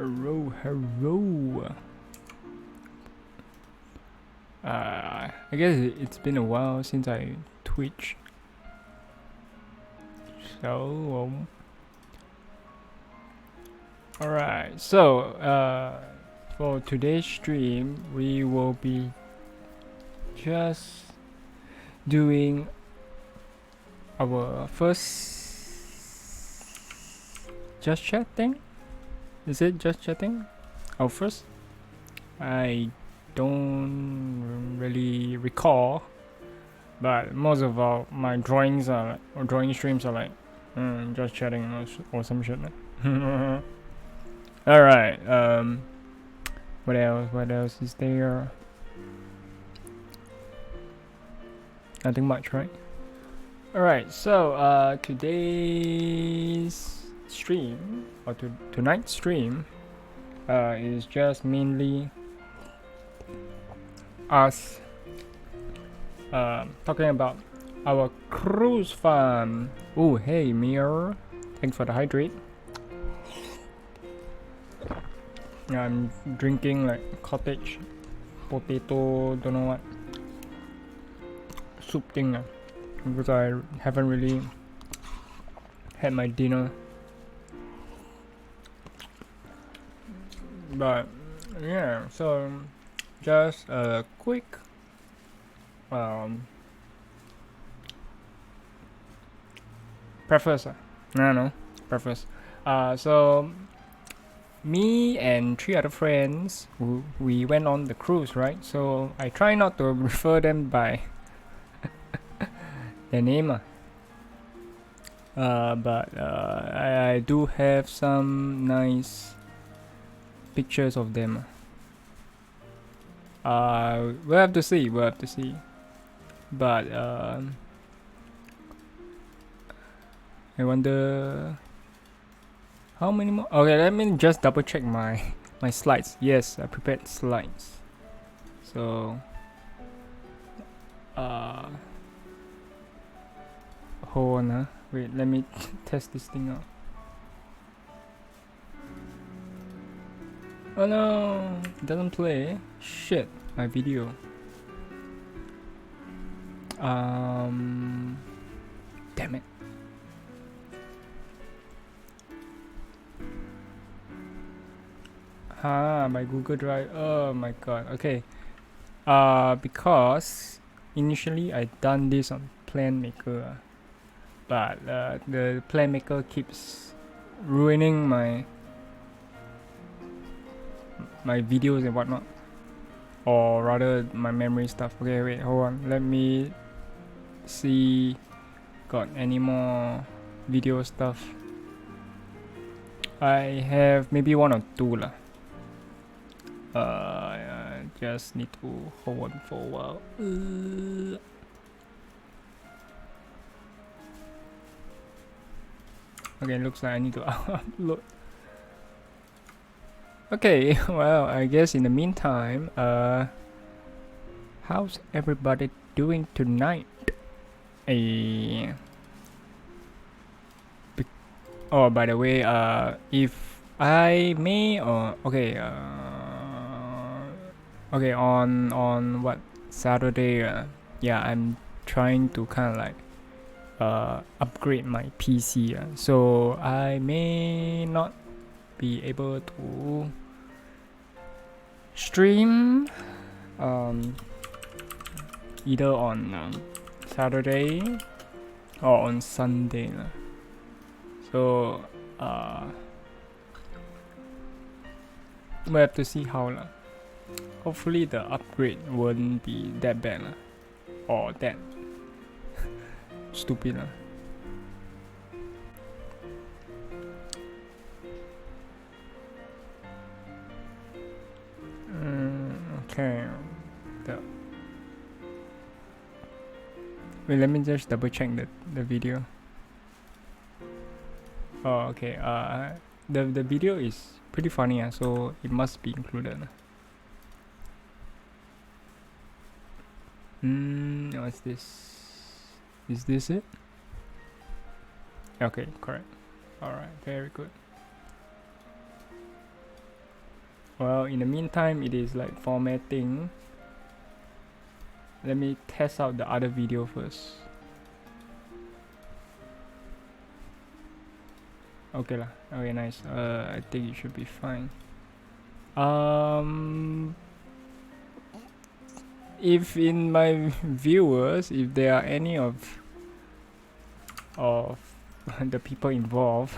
Hello. I guess it's been a while since I Twitch. So, alright. So, for today's stream, we will be just doing our first just chatting. Is it just chatting? Our first? I don't really recall, but most of my drawings are like, or drawing streams are like just chatting or some shit. All right. What else is there? Nothing much, right? All right. So today's stream or tonight's stream is just mainly us talking about our cruise fun. Oh, hey Mir, thanks for the hydrate. I'm drinking like cottage potato, don't know what soup thing because I haven't really had my dinner. But yeah, so just a quick preface. Preface. So me and 3 other friends, we went on the cruise, right? So I try not to refer them by their name. But I do have some nice pictures of them. We'll have to see. But I wonder how many more. Okay, let me just double check my slides. Yes, I prepared slides. So hold on. Wait, let me test this thing out. Oh no, it doesn't play. Shit, my video. Damn it. My Google Drive. Oh my god. Okay. Because initially I done this on Plan Maker, but the Plan Maker keeps ruining my videos and whatnot, or rather my memory stuff. Okay, wait, hold on. Let me see. Got any more video stuff? I have maybe 1 or 2 lah. I just need to hold on for a while. Okay, looks like I need to upload. Okay, well, I guess in the meantime, how's everybody doing tonight? Oh, by the way, if I may, okay, on what Saturday? Yeah, I'm trying to kind of like upgrade my PC. So I may not be able to stream either on Saturday or on Sunday. So we'll have to see how. Hopefully the upgrade won't be that bad or that stupid. Okay. Wait, let me just double check the video. Oh, okay. The video is pretty funny, so it must be included. What's this? Is this it? Okay, correct. Alright, very good. Well, in the meantime, it is like formatting. Let me test out the other video first. Okay lah. Okay, nice. I think it should be fine. If in my viewers, if there are any of the people involved,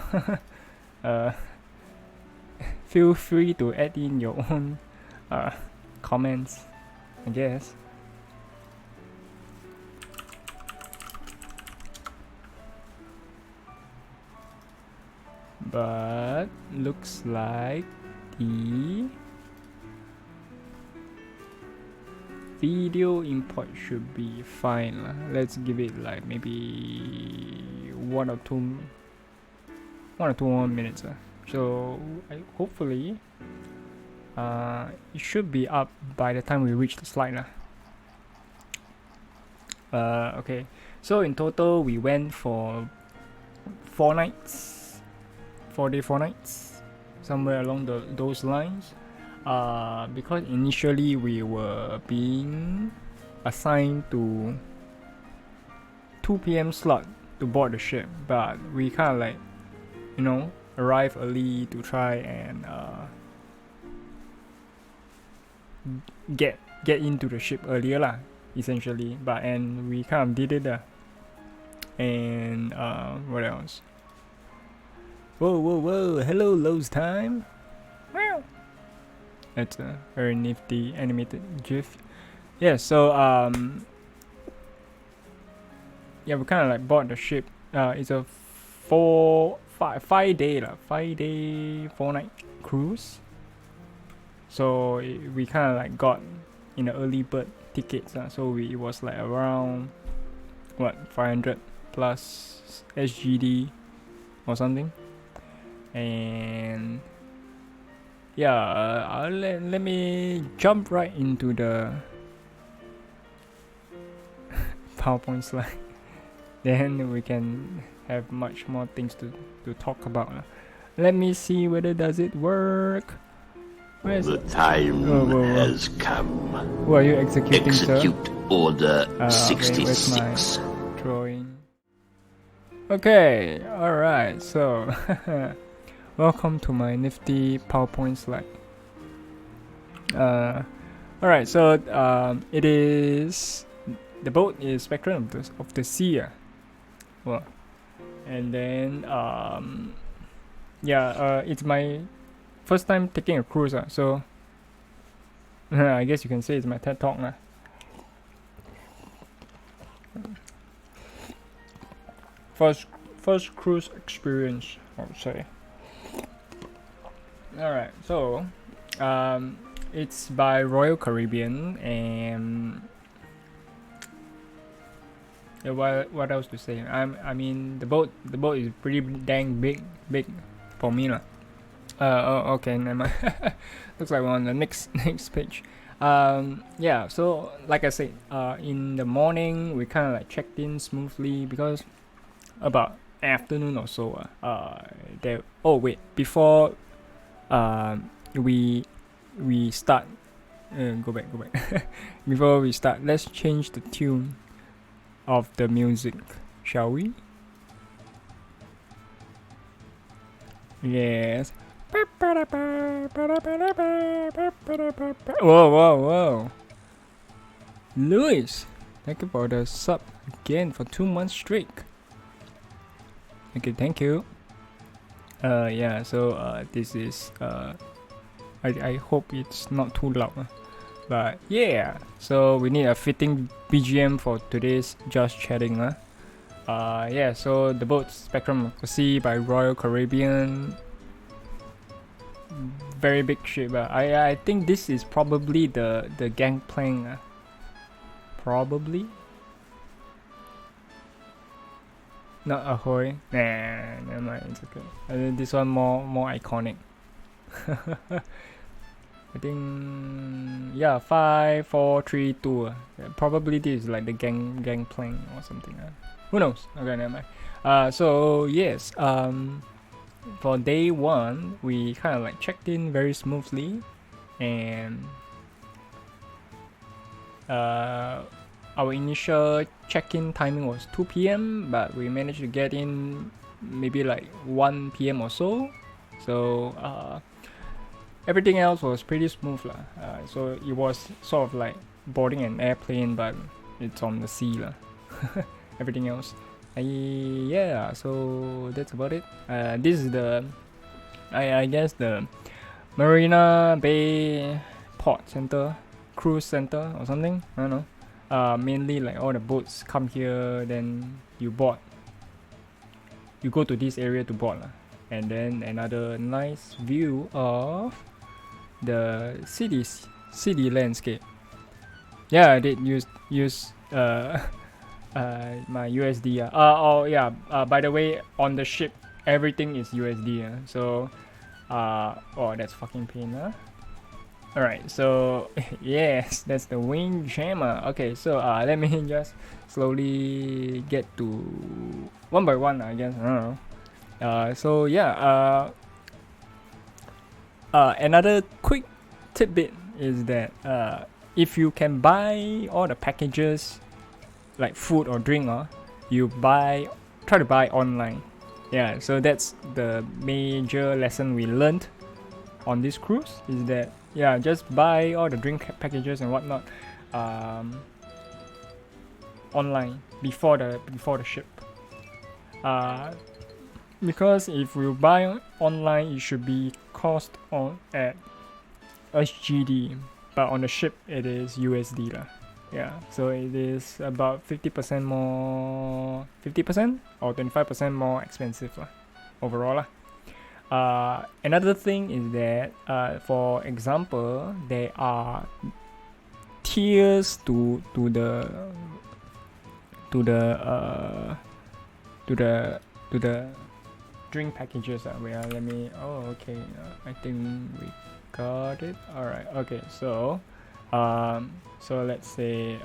feel free to add in your own comments, I guess. But looks like the video import should be fine. Let's give it like maybe one or two more minutes. So hopefully it should be up by the time we reach the slide. Okay, so in total we went for 4 nights, 4 days 4 nights, somewhere along those lines. Because initially we were being assigned to 2 p.m. slot to board the ship, but we kind of like, you know, arrive early to try and get into the ship earlier lah, essentially. And we kind of did it. And what else? Whoa! Hello, Lowe's time. Wow. That's a very nifty animated GIF. Yeah, so yeah, we kind of like board the ship. It's a 5 day 4 night cruise. So we kind of like got in the early bird tickets. So it was like around 500 plus SGD or something. And yeah, let me jump right into the PowerPoint slide. Then we can have much more things to talk about. Let me see whether does it work. Where's the time has come. Who are you executing, Execute sir? Order Okay, 66. where's my drawing? Okay, alright, so welcome to my nifty PowerPoint slide. Alright, so it is, the boat is Spectrum of the Sea. Well, and then it's my first time taking a cruise. So I guess you can say it's my TED Talk. First cruise experience, I would say. Alright, so it's by Royal Caribbean, and what else to say? I mean the boat is pretty dang big for me lah. Okay, never mind. Looks like we're on the next page. Yeah, so like I said, in the morning we kind of like checked in smoothly, because about afternoon or so before we start, go back before we start, let's change the tune of the music, shall we? Yes. Whoa. Louis, thank you for the sub again for 2 months straight. Okay, thank you. Yeah, so this is I hope it's not too loud. But yeah, so we need a fitting BGM for today's Just Chatting. Yeah, so the boat Spectrum of the Sea by Royal Caribbean. Very big ship. I think this is probably the gangplank. Probably. Not Ahoy. Nah, never mind. It's okay. This one more iconic. I think, yeah, 5, 4, 3, 2. Probably this is like the gangplank or something. Who knows? Okay, never mind. So yes, for day 1, we kind of like checked in very smoothly. and our initial check-in timing was 2 p.m. but we managed to get in maybe like 1 p.m. or so. So everything else was pretty smooth lah. So it was sort of like boarding an airplane, but it's on the sea lah. Everything else. Yeah, so that's about it. This is the, I guess the Marina Bay Port Center, Cruise Center or something. I don't know. Mainly like all the boats come here, then you board. You go to this area to board lah. And then another nice view of the city landscape. Yeah, I did use my USD. Oh yeah. By the way, on the ship, everything is USD. So, oh, that's fucking pain, huh? All right. So, yes, that's the Windjammer. Okay. So, let me just slowly get to one by one, I guess. I don't know. So yeah. Another quick tidbit is that if you can buy all the packages like food or drink, you try to buy online. Yeah, so that's the major lesson we learned on this cruise, is that yeah, just buy all the drink packages and whatnot online before the ship. Because if you buy online, it should be cost on at SGD, but on the ship it is USD lah. Yeah, so it is about 50% more, 50% or 25% more expensive lah, overall lah. Another thing is that, for example, there are tiers to the drink packages. Wait, let me. Oh, okay. I think we got it. All right. Okay. So, so let's say.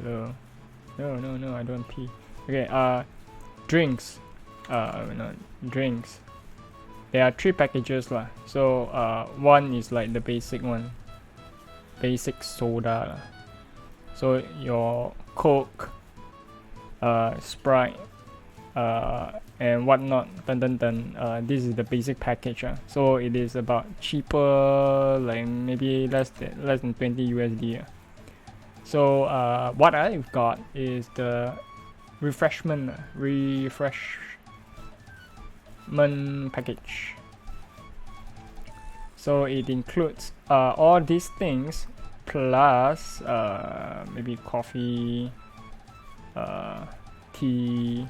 No. I don't pee. Okay. Drinks. No, drinks. There are 3 packages lah. So, one is like the basic one. Basic soda lah. So your Coke, Sprite, and whatnot, this is the basic package. So it is about cheaper, like maybe less than 20 USD. So what I've got is the refreshment package. So it includes all these things plus maybe coffee, tea,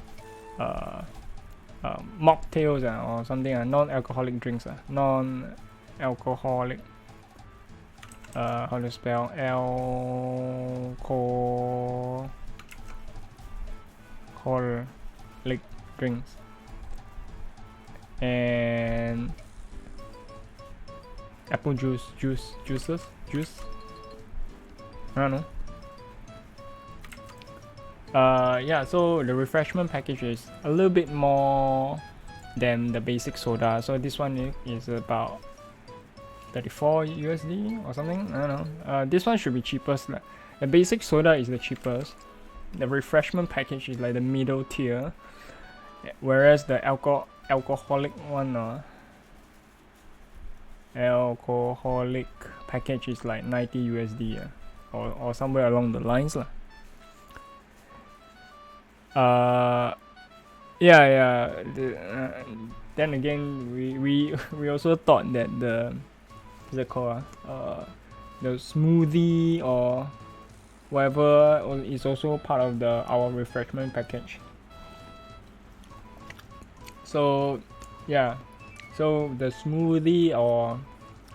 mocktails or something, non-alcoholic drinks, non-alcoholic, how to spell alcoholic drinks, and apple juice, I don't know. Yeah, so the refreshment package is a little bit more than the basic soda. So this one is about 34 USD or something. I don't know. This one should be cheapest. The basic soda is the cheapest. The refreshment package is like the middle tier, whereas the alcoholic one, alcoholic package is like 90 USD, or somewhere along the lines lah. Then again, we also thought that the smoothie or whatever is also part of our refreshment package. So yeah, so the smoothie or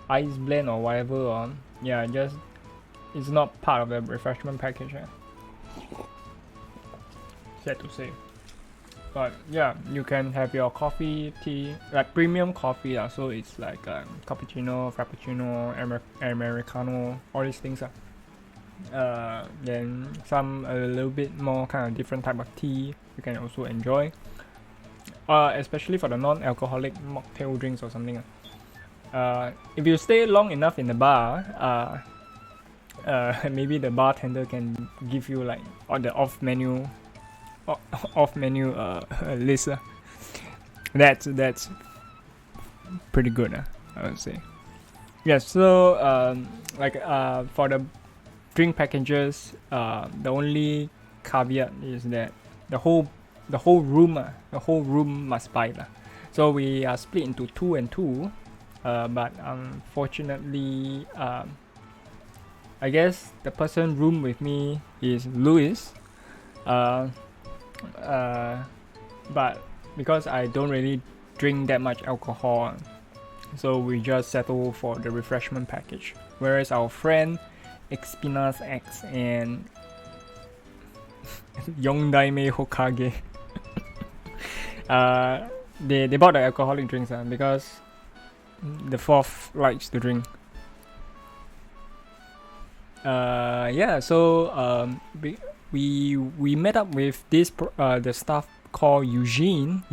ice blend or whatever, just it's not part of the refreshment package. Sad to say, but yeah, you can have your coffee, tea, like premium coffee, so it's like cappuccino, frappuccino, americano, all these things. Then a little bit more kind of different type of tea you can also enjoy, especially for the non-alcoholic mocktail drinks or something. if you stay long enough in the bar, maybe the bartender can give you like on the off menu list. That's pretty good, I would say. Yeah. So for the drink packages, the only caveat is that the whole room must buy lah. So we are split into 2 and 2, but unfortunately, I guess the person room with me is Louis, but because I don't really drink that much alcohol, so we just settle for the refreshment package. Whereas our friend Xpinas X and Yongdaime Hokage, they bought the alcoholic drinks because the fourth likes to drink. So we met up with the staff called Eugene,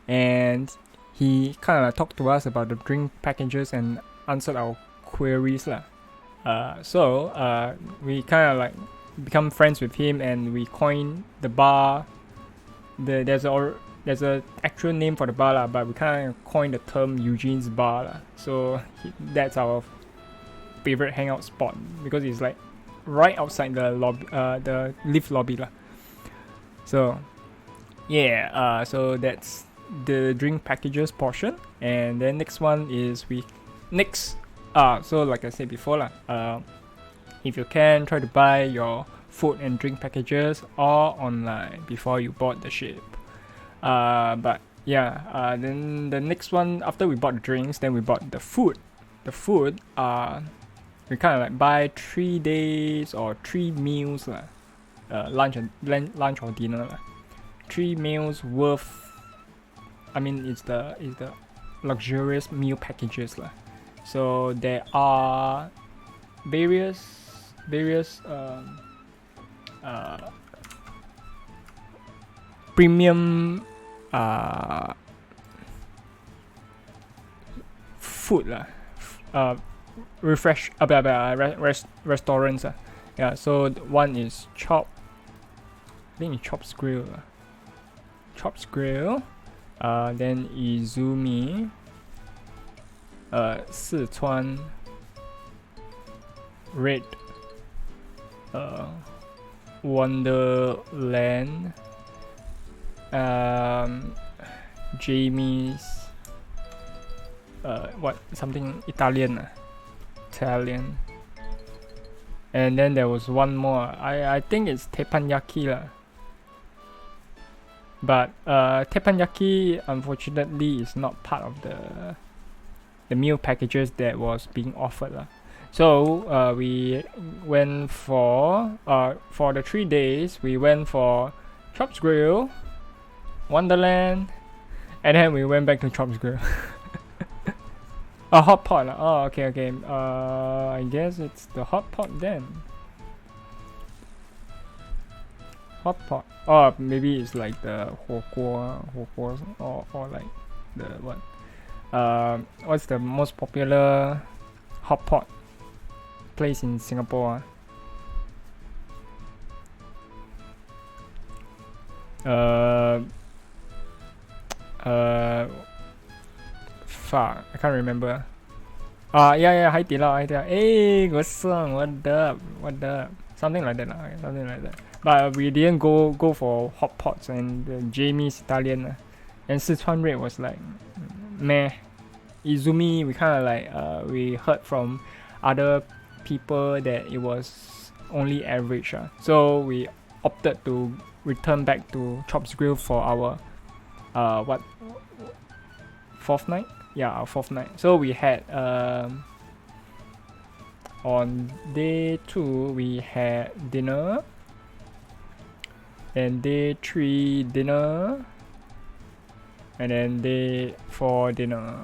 and he kind of talked to us about the drink packages and answered our queries lah. So we kind of like become friends with him, and we coined the bar. There's a actual name for the bar lah, but we kind of coined the term Eugene's Bar lah. So that's our favorite hangout spot because it's like right outside the lobby, the lift lobby lah. So yeah, so that's the drink packages portion, and then next one is so like I said before lah, if you can, try to buy your food and drink packages all online before you board the ship. But yeah, then the next one after we bought the drinks, then we bought the food. The food, we kind of like buy 3 days or 3 meals lah, lunch or dinner lah. 3 meals worth. I mean, it's the luxurious meal packages lah. So there are various premium food lah, restaurants lah. Yeah, so one is I think it's Chop's Grill. Then Izumi, Sichuan Red, Wonderland, Jamie's, something Italian, and then there was one more. I think it's teppanyaki lah. But teppanyaki unfortunately is not part of the meal packages that was being offered lah. So we went for the 3 days, we went for Chop's Grill, Wonderland, and then we went back to Chop's Grill. A hot pot. Oh, okay. I guess it's the hot pot then. Hot pot. Or maybe it's like the火锅 or like the what? What's the most popular hot pot place in Singapore? Fuck, I can't remember. Yeah, 海底捞. Hey, what's up? What up? Something like that. But we didn't go for hot pots and the Jamie's Italian. And Sichuan Red was like meh. Izumi, we kind of like we heard from other people that it was only average. So we opted to return back to Chop's Grill for our fourth night? Yeah, our fourth night. So we had on day 2 we had dinner, and day 3 dinner, and then day 4 dinner.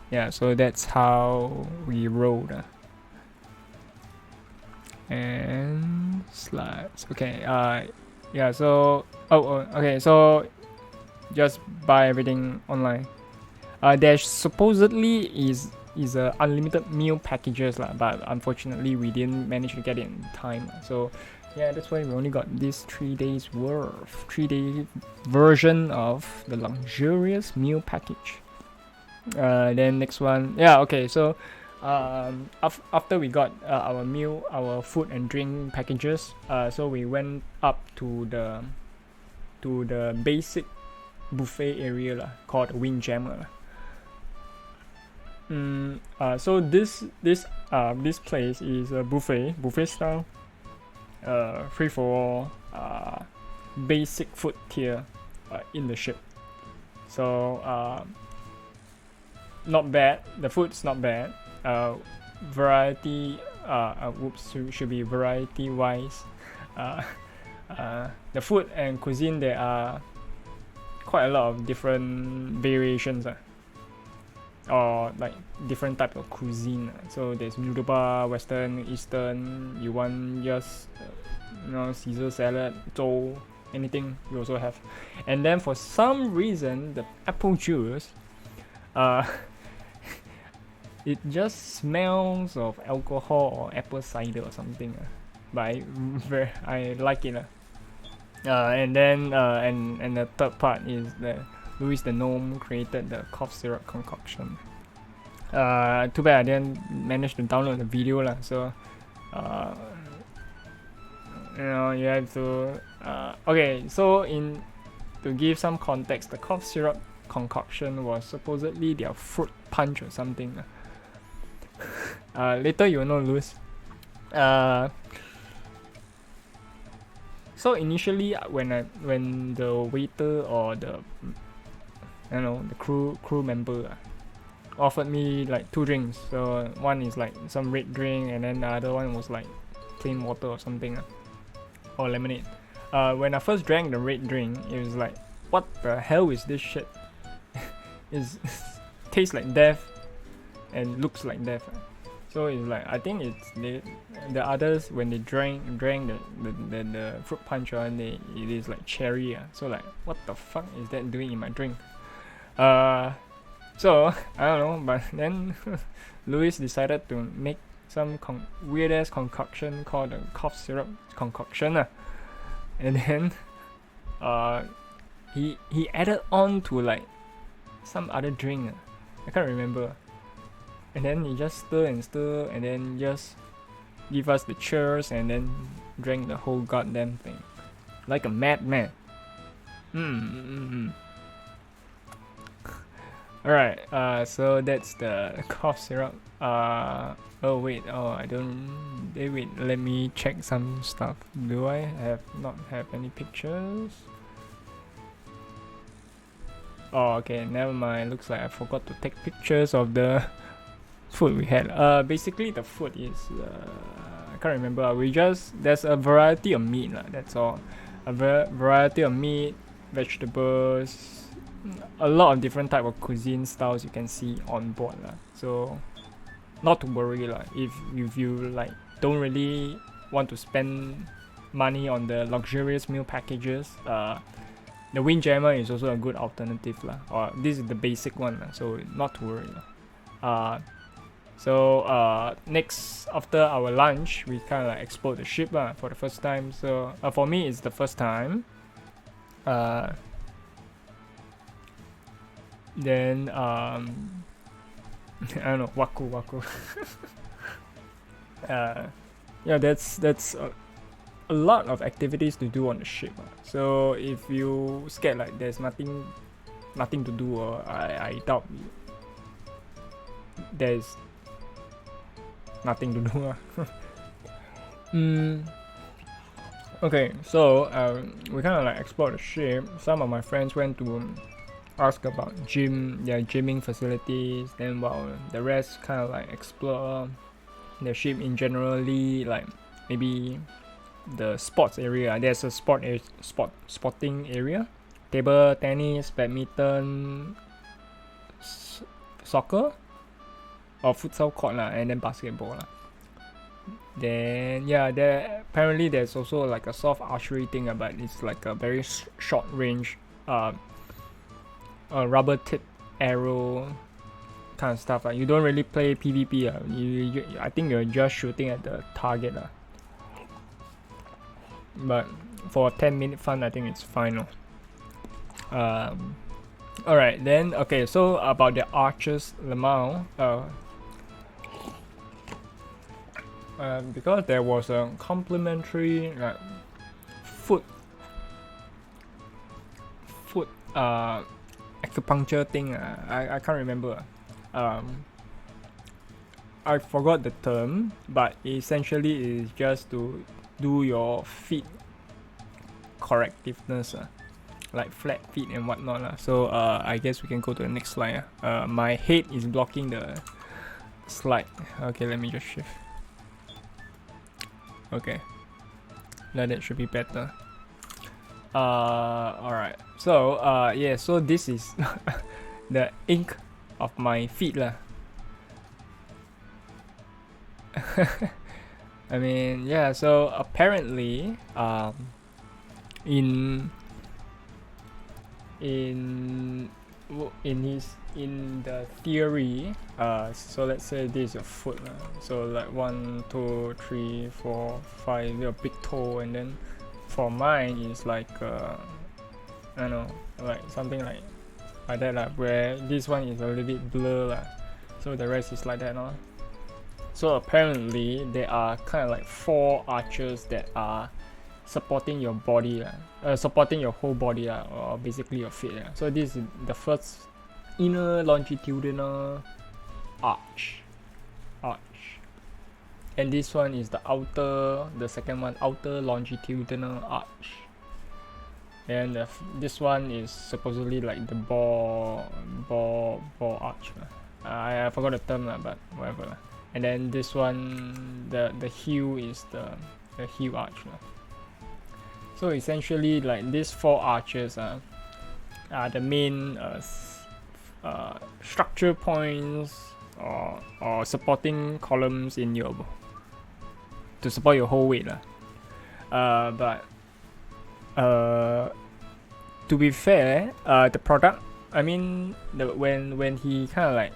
Yeah, so that's how we rolled. And slides. Okay. Yeah. So okay. So just buy everything online. There supposedly is a unlimited meal packages lah, but unfortunately we didn't manage to get it in time. So yeah, that's why we only got this 3 days worth, 3-day version of the luxurious meal package. Then next one, yeah, okay, so after we got our food and drink packages, so we went up to the basic buffet area lah, called Windjammer. So this place is a buffet style, free for all, basic food tier in the ship. So not bad. The food's not bad. Variety. Should be variety wise. The food and cuisine, there are quite a lot of different variations. Or like different type of cuisine. So there's noodle bar, Western, Eastern. You want just Caesar salad, zhou, anything you also have. And then for some reason, the apple juice, it just smells of alcohol or apple cider or something. But I like it. And then and the third part is the Louis the Gnome created the cough syrup concoction. Too bad I didn't manage to download the video lah. So you have to okay. So to give some context, the cough syrup concoction was supposedly their fruit punch or something. Later you will know, Louis. So initially when the waiter or the the crew member offered me like 2 drinks. So one is like some red drink, and then the other one was like plain water or something, or lemonade. When I first drank the red drink, it was like, what the hell is this shit? It tastes like death and looks like death. So it's like, I think it's the others, when they drank the fruit punch, and it is like cherry. So like, what the fuck is that doing in my drink? So I don't know, but then Louis decided to make some weird ass concoction called the cough syrup concoction, and then he added on to like some other drink. I can't remember. And then he just stir, and then just give us the cheers, and then drank the whole goddamn thing like a madman. Alright, so that's the cough syrup. Wait, let me check some stuff. Do I not have any pictures? Oh, okay, never mind. Looks like I forgot to take pictures of the food we had. Basically the food is I can't remember. There's a variety of meat, that's all. A variety of meat, vegetables, a lot of different type of cuisine styles you can see on board. So not to worry, if you like don't really want to spend money on the luxurious meal packages, the Windjammer is also a good alternative, or this is the basic one, so not to worry. So next, after our lunch, we kind of like explored the ship for the first time. So for me, it's the first time. Then I don't know, Waku. Yeah, that's a lot of activities to do on the ship. So if you scared like there's nothing to do, or I doubt there's nothing to do. Okay, so we kind of like explored the ship. Some of my friends went to ask about their gymming facilities, then while the rest kind of like explore the ship in generally, like maybe the sports area. There's a sporting area, table tennis, badminton, soccer or futsal court and then basketball. Then yeah, apparently there's also like a soft archery thing, but it's like a very short range rubber tip arrow kind of stuff. You don't really play PvP. I think you're just shooting at the target. But for 10-minute fun, I think it's fine. Alright, then, okay, so about the archers, Lemao, because there was a complimentary foot acupuncture thing. I can't remember. I forgot the term, but essentially is just to do your feet correctiveness, like flat feet and whatnot. So I guess we can go to the next slide. My head is blocking the slide. Okay, let me just shift. Okay, now that should be better. Alright, so yeah, so this is the ink of my feet lah. I mean, yeah, so apparently in the theory, so let's say this is your foot, so like 1, 2, 3, 4, 5, your big toe, and then for mine is like I don't know, like something like that where this one is a little bit blur so the rest is like that. So apparently there are kind of like 4 arches that are supporting your body, supporting your whole body, or basically your feet. So this is the first inner longitudinal arch, and this one is the second one, outer longitudinal arch, and this one is supposedly like the ball arch. I forgot the term but whatever. And then this one, the heel is the heel arch. So essentially, like these 4 arches are the main structure points or supporting columns in your to support your whole weight. But to be fair, the product, I mean, when he kind of like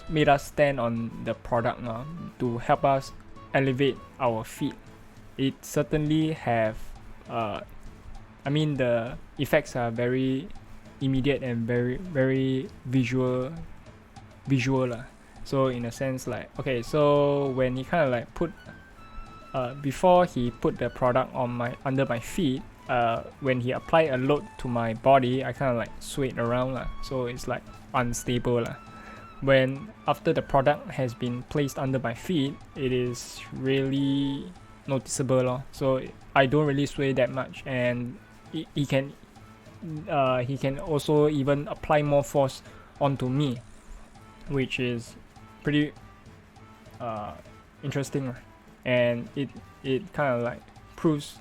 made us stand on the product to help us elevate our feet, it certainly have I mean the effects are very immediate and very very visual. So in a sense, like, okay, so when he kind of like put before he put the product on under my feet, when he applied a load to my body, I kind of like swayed around so it's like unstable. When after the product has been placed under my feet, it is really noticeable. So I don't really sway that much, and he can also even apply more force onto me, which is pretty interesting, and it kind of like proves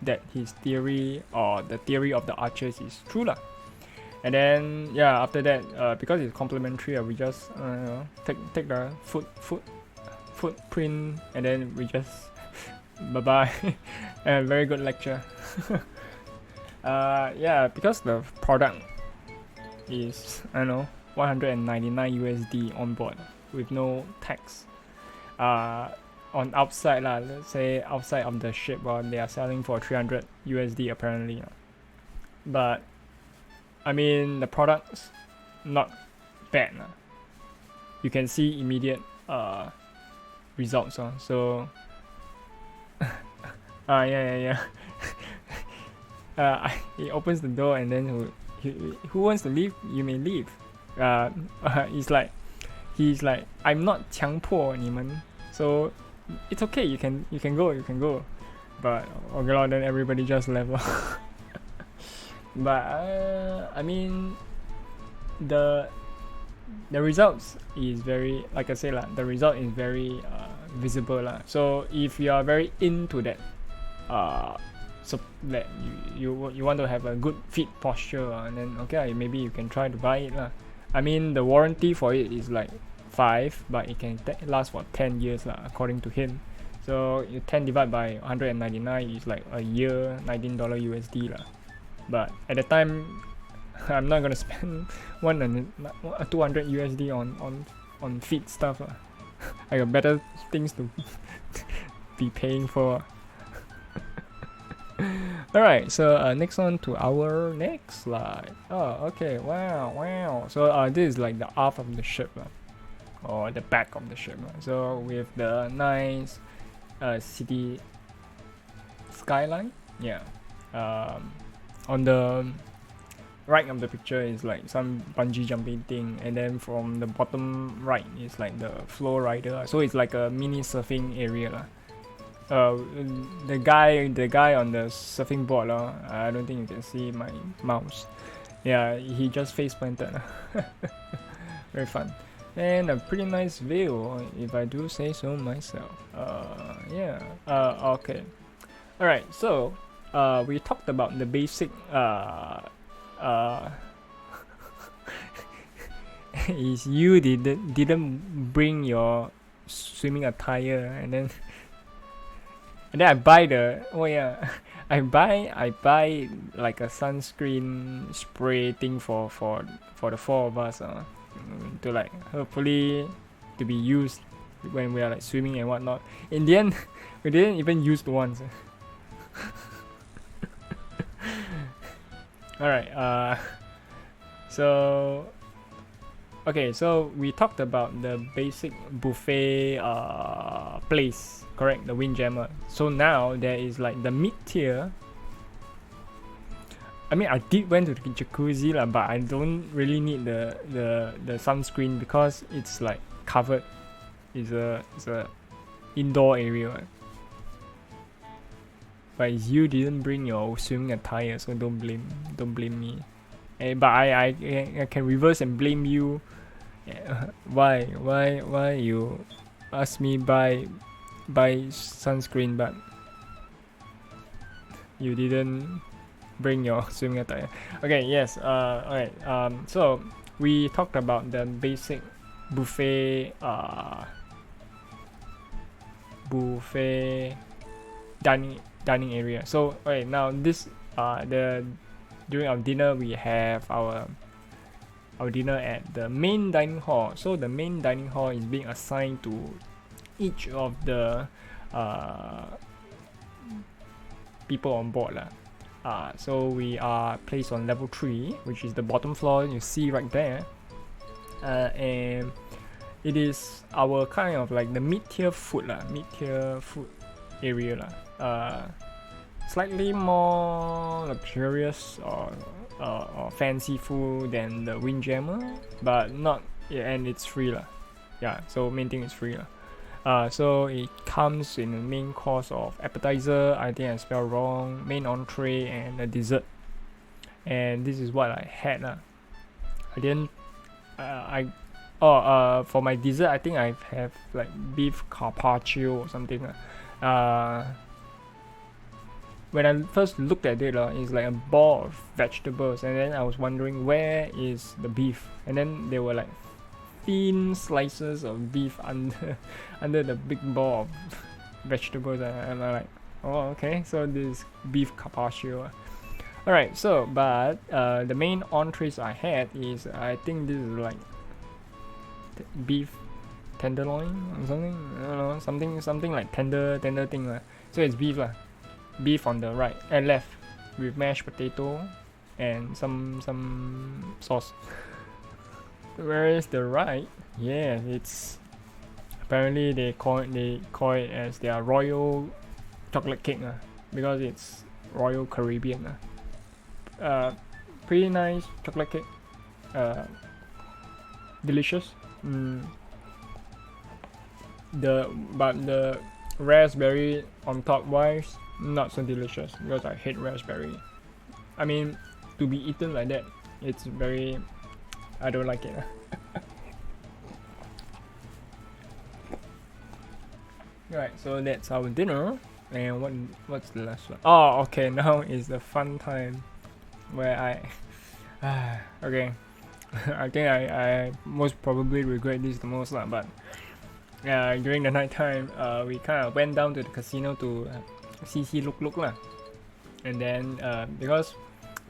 that his theory, or the theory of the archers, is true . And then yeah, after that, because it's complementary, we just take the footprint, and then we just bye bye. And very good lecture. Yeah, because the product is, I don't know, 199 USD on board with no tax. On outside let's say outside of the ship, they are selling for 300 USD apparently. But I mean, the product's not bad. You can see immediate results. So yeah. He opens the door, and then who wants to leave, you may leave. He's like I'm not 强迫你们, so it's okay, you can go. But okay, then everybody just left. But I mean, the results is very, like I say the result is very visible So if you are very into that, so that you want to have a good fit posture, and then okay, maybe you can try to buy it I mean, the warranty for it is like 5, but it can last for 10 years according to him. So 10 divided by 199 is like a year, $19 USD . But at the time, I'm not gonna spend 200 USD on feed stuff. I got better things to be paying for. Alright, so next on to our next slide. Oh, okay, wow. So this is like the aft of the ship, or the back of the ship. So with the nice city skyline, yeah. On the right of the picture is like some bungee jumping thing, and then from the bottom right is like the flow rider. So it's like a mini surfing area. The guy on the surfing board, I don't think you can see my mouse. Yeah, he just face planted. Very fun. And a pretty nice view, if I do say so myself. Yeah. Okay. Alright, so we talked about the basic is you didn't bring your swimming attire, and then I buy the I buy like a sunscreen spray thing for the four of us to like hopefully to be used when we are like swimming and whatnot. In the end, we didn't even use the once. Alright, so okay, so we talked about the basic buffet place, correct? The Windjammer. So now there is like the mid-tier. I mean, I did went to the jacuzzi lah, but I don't really need the sunscreen because it's like covered. It's a indoor area. Right? But you didn't bring your swimming attire, so don't blame me. But I can reverse and blame you. Why you ask me buy sunscreen, but you didn't bring your swimming attire. Okay, yes. Alright. So we talked about the basic buffet dining area. So okay, now this during our dinner we have our dinner at the main dining hall. So the main dining hall is being assigned to each of the people on board lah. So we are placed on level 3, which is the bottom floor you see right there, and it is our kind of like the mid-tier food area lah. Slightly more luxurious or fancy food than the Windjammer, but not, and it's free lah. Yeah, so main thing is free lah. So it comes in the main course of appetizer, I think I spelled wrong, main entree, and a dessert. And this is what I had lah. I didn't for my dessert I think I have like beef carpaccio or something. When I first looked at it, it's like a ball of vegetables, and then I was wondering where is the beef, and then there were like thin slices of beef under the big ball of vegetables, and I'm like, oh okay, so this is beef carpaccio. Alright, so but the main entrees I had is, I think this is like beef tenderloin or something, I don't know, something like tender thing lah. So it's beef lah. Beef on the right and left with mashed potato and some sauce. Where is the right? Yeah, it's apparently they call it as their royal chocolate cake because it's Royal Caribbean. Pretty nice chocolate cake. Delicious. But the raspberry on top wise, not so delicious because I hate raspberry. I mean, to be eaten like that, it's very, I don't like it. Right, so that's our dinner. And what's the last one? Oh, okay, now is the fun time where I okay. I think I most probably regret this the most lah, but during the night time, we kind of went down to the casino to see look lah, and then because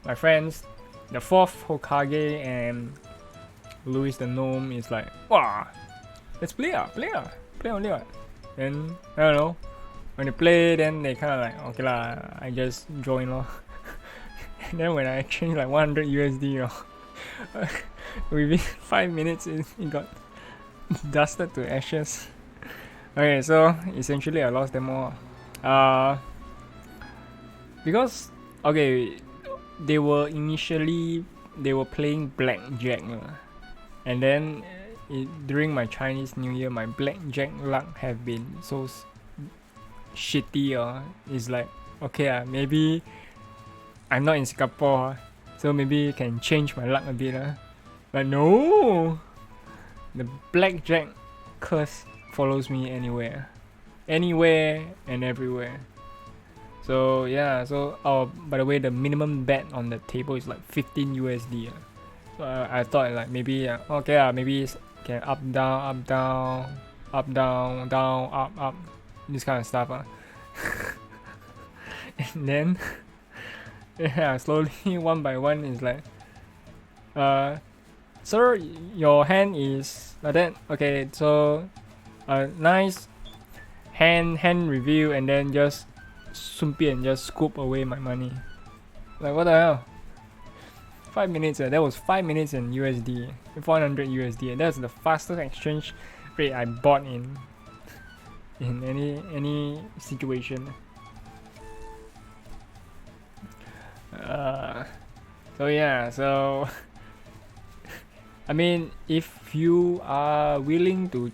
my friends the fourth Hokage and Louis the Gnome is like, wow, let's play only. And I don't know, when they play, then they kind of like, okay lah, I just join lor. And then when I exchange like 100 USD, within 5 minutes it got dusted to ashes. Okay, so essentially I lost them all. Because okay, they were playing blackjack, and then during my Chinese New Year, my blackjack luck have been so shitty. It's like, okay, maybe I'm not in Singapore, so maybe can change my luck a bit. But no, the blackjack curse follows me anywhere and everywhere. So yeah, so by the way, the minimum bet on the table is like 15 USD. So I thought like maybe maybe can up down, up, this kind of stuff. And then yeah, slowly one by one is like, sir, your hand is like that. Okay, so nice hand review, and then just 顺便 just scoop away my money. Like, what the hell? 5 minutes, that was 5 minutes in USD, 400 USD. That's the fastest exchange rate I bought in any situation. So yeah, so I mean, if you are willing to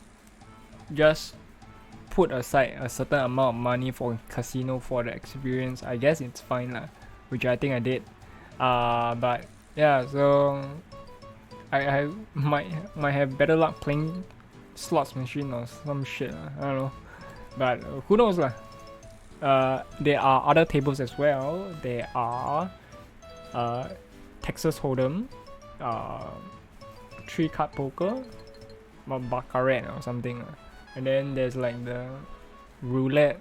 just put aside a certain amount of money for casino for the experience, I guess it's fine lah, which I think I did. But yeah, so I might have better luck playing slots machine or some shit. I don't know, but who knows lah. There are other tables as well. There are Texas Hold'em, 3-card poker, baccarat or something. And then there's like the roulette,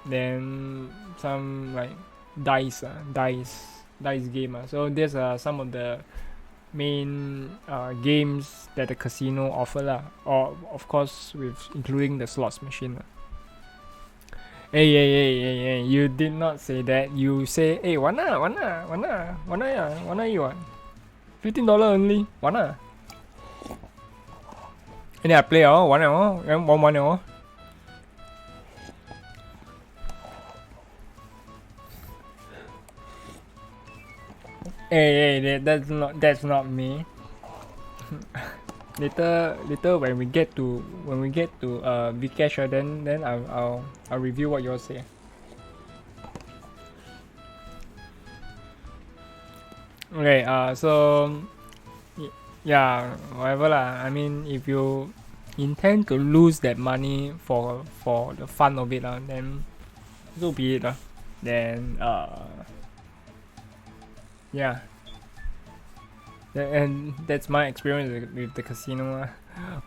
then some like dice game. So there's some of the main games that the casino offer lah, or of course with including the slots machine. Hey, you did not say that. You say, hey, wanna you want $15 only, wanna? And then I play one. Hey, that's not me. later when we get to Vikesh, then I'll review what you all say. Okay, so yeah, whatever lah. I mean, if you intend to lose that money for the fun of it, then so be it. Then yeah. And that's my experience with the casino.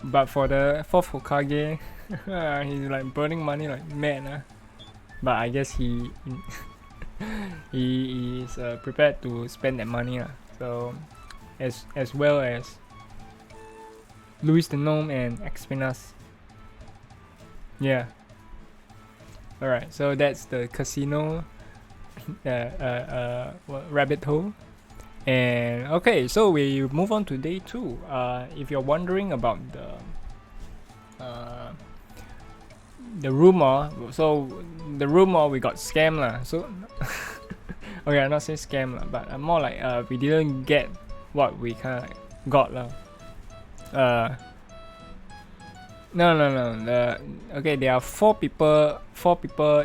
But for the fourth Hokage, he's like burning money like mad. But I guess he is prepared to spend that money. So as well as Louis the Gnome and Expinas. Yeah. Alright, so that's the casino rabbit hole. And okay, so we move on to day 2. If you're wondering about the rumor, so the rumor we got scammed lah. So okay, I'm not saying scam lah, but more like we didn't get what we kind of got lah. No. Okay, there are four people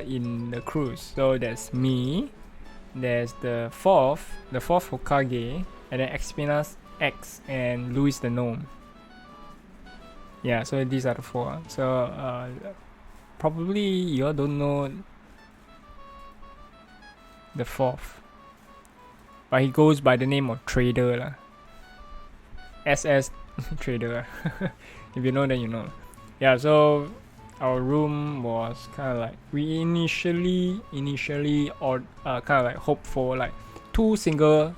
in the cruise. So there's me. There's the fourth Hokage, and then Expinas X and Louis the Gnome. Yeah, so these are the 4. So probably you all don't know the 4th, but he goes by the name of Trader lah. SS Trader. If you know, then you know. Yeah, so our room was kind of like, we initially or kind of like hoped for like 2 single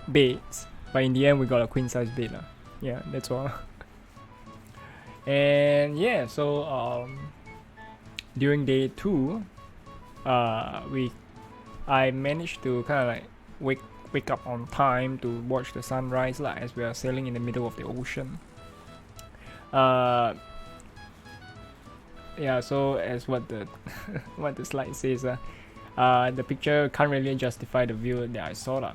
beds, but in the end we got a queen size bed lah. Yeah, that's all. And yeah, so during day 2, I managed to kind of like wake up on time to watch the sunrise lah, as we are sailing in the middle of the ocean. Yeah, so as what the what the slide says, the picture can't really justify the view that I saw lah.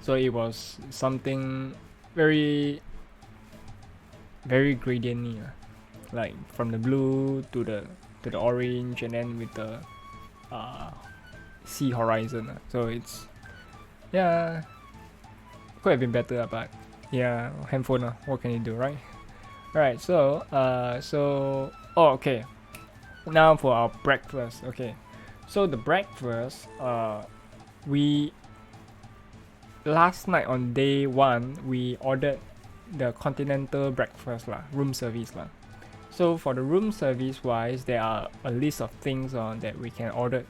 So it was something very gradient-y, like from the blue to the orange, and then with the sea horizon. So it's, yeah, could have been better, but yeah, handphone, what can you do, right? Alright, so okay, now for our breakfast. Okay, so the breakfast, we last night on day 1 we ordered the continental breakfast lah, room service lah. So for the room service wise, there are a list of things that we can order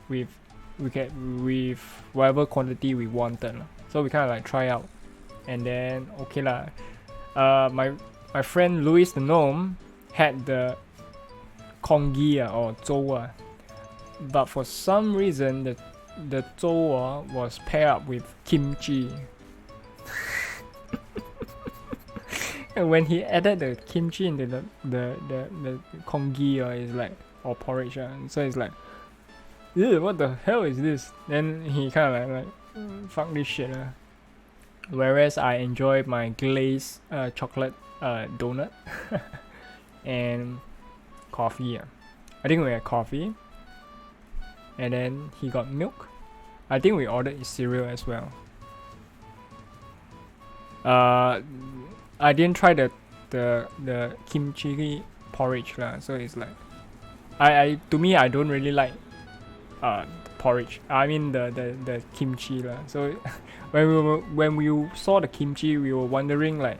with whatever quantity we wanted lah. So we kind of like try out, and then okay lah. My friend Louis the Gnome had the congee or zhou, but for some reason the zhou was paired up with kimchi. And when he added the kimchi into the congee, is like, or porridge, so it's like, ew, what the hell is this? Then he kind of like fuck this shit. Whereas I enjoy my glazed chocolate donut and coffee. I think we had coffee, and then he got milk. I think we ordered cereal as well. I didn't try the kimchi porridge lah, so it's like, to me I don't really like porridge. I mean the kimchi lah. So when we saw the kimchi, we were wondering like,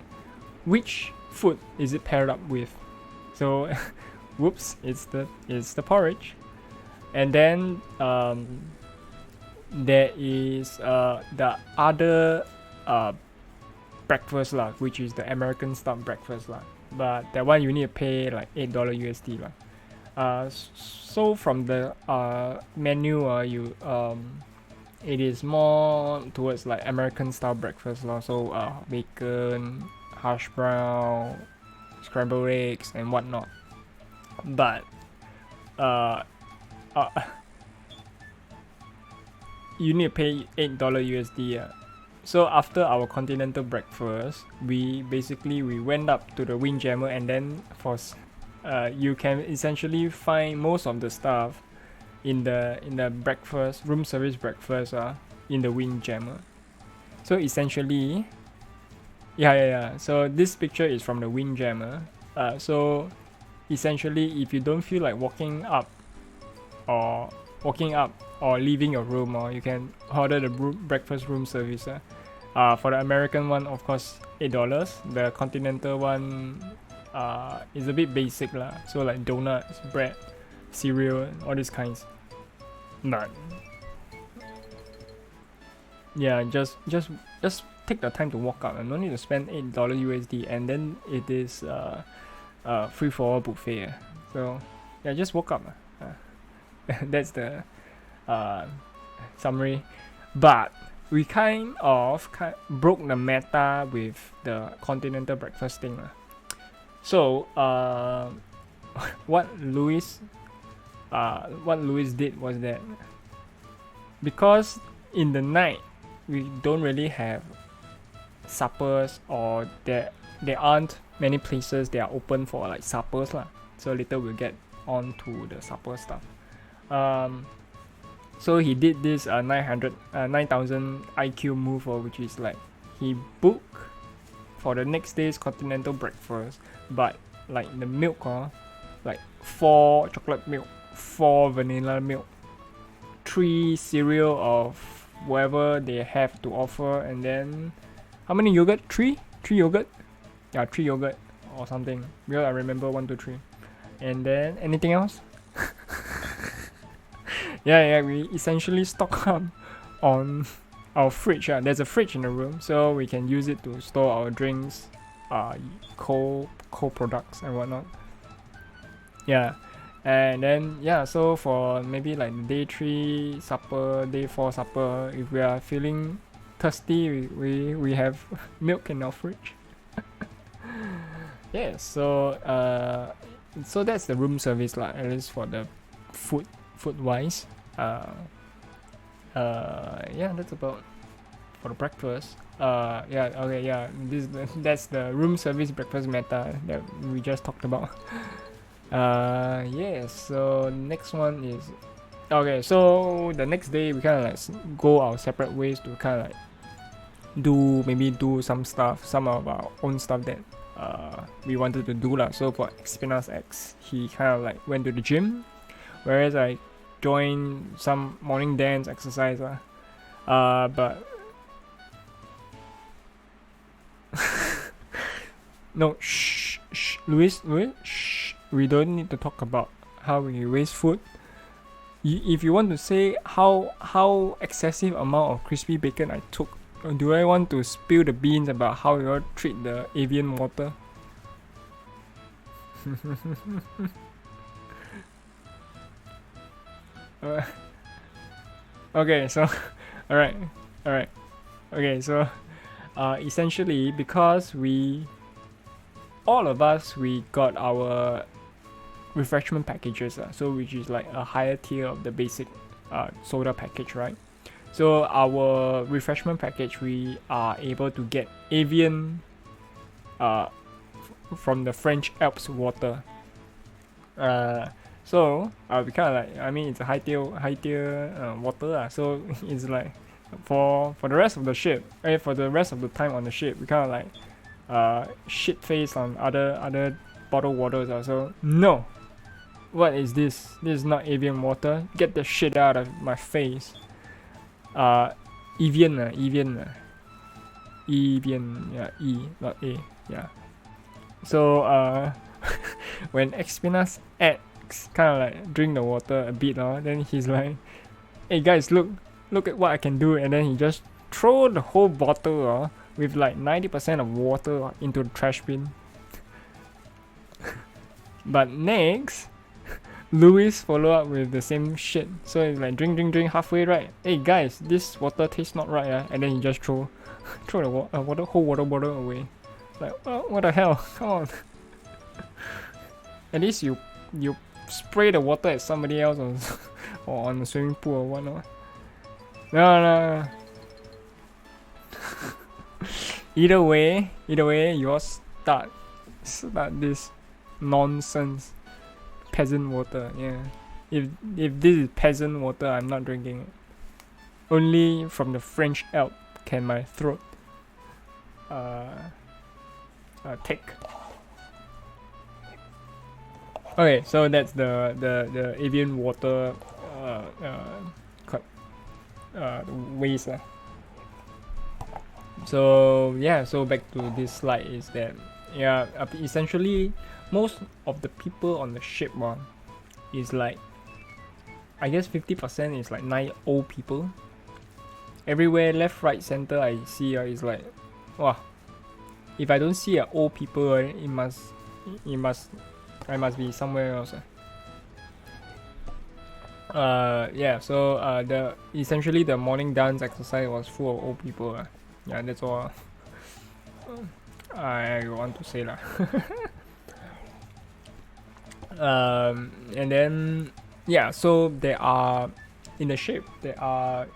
which food is it paired up with? So whoops, it's the porridge. And then there is the other breakfast lah, which is the American style breakfast lah, but that one you need to pay like $8 USD lah. So from the menu, it is more towards like American style breakfast lah. So bacon, hash brown, scrambled eggs, and whatnot. But you need to pay $8 USD. So after our continental breakfast, we went up to the Windjammer, and then you can essentially find most of the stuff in the breakfast, room service breakfast in the Windjammer. So essentially, yeah. So this picture is from the Windjammer. So essentially, if you don't feel like walking up or leaving your room, or you can order the breakfast room service. For the American one, of course, $8. The continental one is a bit basic lah. So like donuts, bread, cereal, all these kinds. But yeah, just take the time to walk up, and no need to spend $8 USD, and then it is free for all buffet. So yeah, just walk up. That's the summary. But we kind of broke the meta with the continental breakfast thing. So what Louis did was that, because in the night we don't really have suppers, or there aren't many places that are open for like suppers lah. So later we'll get on to the supper stuff. So he did this 9,000 IQ move, which is like, he booked for the next day's continental breakfast, but like the milk, like 4 chocolate milk, 4 vanilla milk, 3 cereal of whatever they have to offer, and then how many yogurt? 3 yogurt? Yeah, 3 yogurt or something. Because I remember 1, 2, 3. And then anything else? Yeah, we essentially stock up on our fridge. There's a fridge in the room, so we can use it to store our drinks, cold products and whatnot. Yeah, and then yeah, so for maybe like day 3 supper, day 4 supper, if we are feeling thirsty, we have milk in our fridge. Yeah, so that's the room service lah, at least for the food wise. Yeah, that's about for the breakfast. Yeah, okay, yeah, that's the room service breakfast meta that we just talked about. Yeah, so next one is okay. So the next day we kind of like go our separate ways to kind of like do some stuff, some of our own stuff that we wanted to do lah. So for Xpinas X, he kind of like went to the gym, whereas I joined some morning dance exercise lah. But no, shh, Luis, shh. We don't need to talk about how we waste food. If you want to say how excessive amount of crispy bacon I took, or do I want to spill the beans about how you all treat the avian water? Okay, so alright. Okay, so essentially because all of us we got our refreshment packages, so which is like a higher tier of the basic soda package, right? So our refreshment package, we are able to get avian from the French Alps water. So we kind of like, I mean, it's a high tier water, so it's like for the rest of the ship, for the rest of the time on the ship, we kind of like shit face on other bottled waters. So no, what is this? This is not avian water. Get the shit out of my face. Evian, yeah, E, not A, yeah. So when Xpinas X kind of like drink the water a bit, then he's like, "Hey guys, look at what I can do," and then he just throw the whole bottle with like 90% of water into the trash bin. But next, Louis follow up with the same shit. So it's like drink halfway, right? Hey guys, this water tastes not right, and then he just throw the whole water bottle away. Like, what the hell? Come on. At least you spray the water at somebody else or on the swimming pool or whatnot. No. Either way, you all start this nonsense. Peasant water, yeah. If this is peasant water, I'm not drinking it. Only from the French Alps can my throat take. Okay, so that's the avian water waste. So yeah, so back to this slide is that essentially most of the people on the ship is like, I guess 50% is like 9 old people. Everywhere left, right, center I see is like, wow. If I don't see old people, I must be somewhere else. Yeah. So essentially the morning dance exercise was full of old people. Yeah, that's all I want to say lah. And then yeah, so there are in the ship there are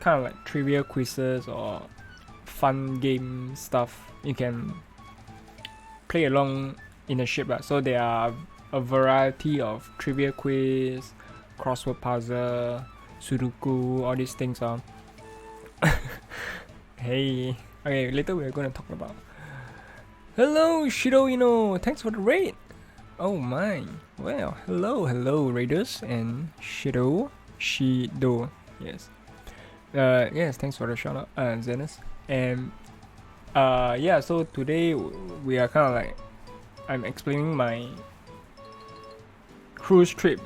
kind of like trivia quizzes or fun game stuff you can play along in the ship. So there are a variety of trivia quiz, crossword puzzle, Sudoku, all these things. Hey, okay, later we're gonna talk about. Hello, Shido, thanks for the raid. Oh my, well, hello raiders and Shido, yes. Yes, thanks for the shout out, Zenos. And yeah, so today we are kind of like, I'm explaining my cruise trip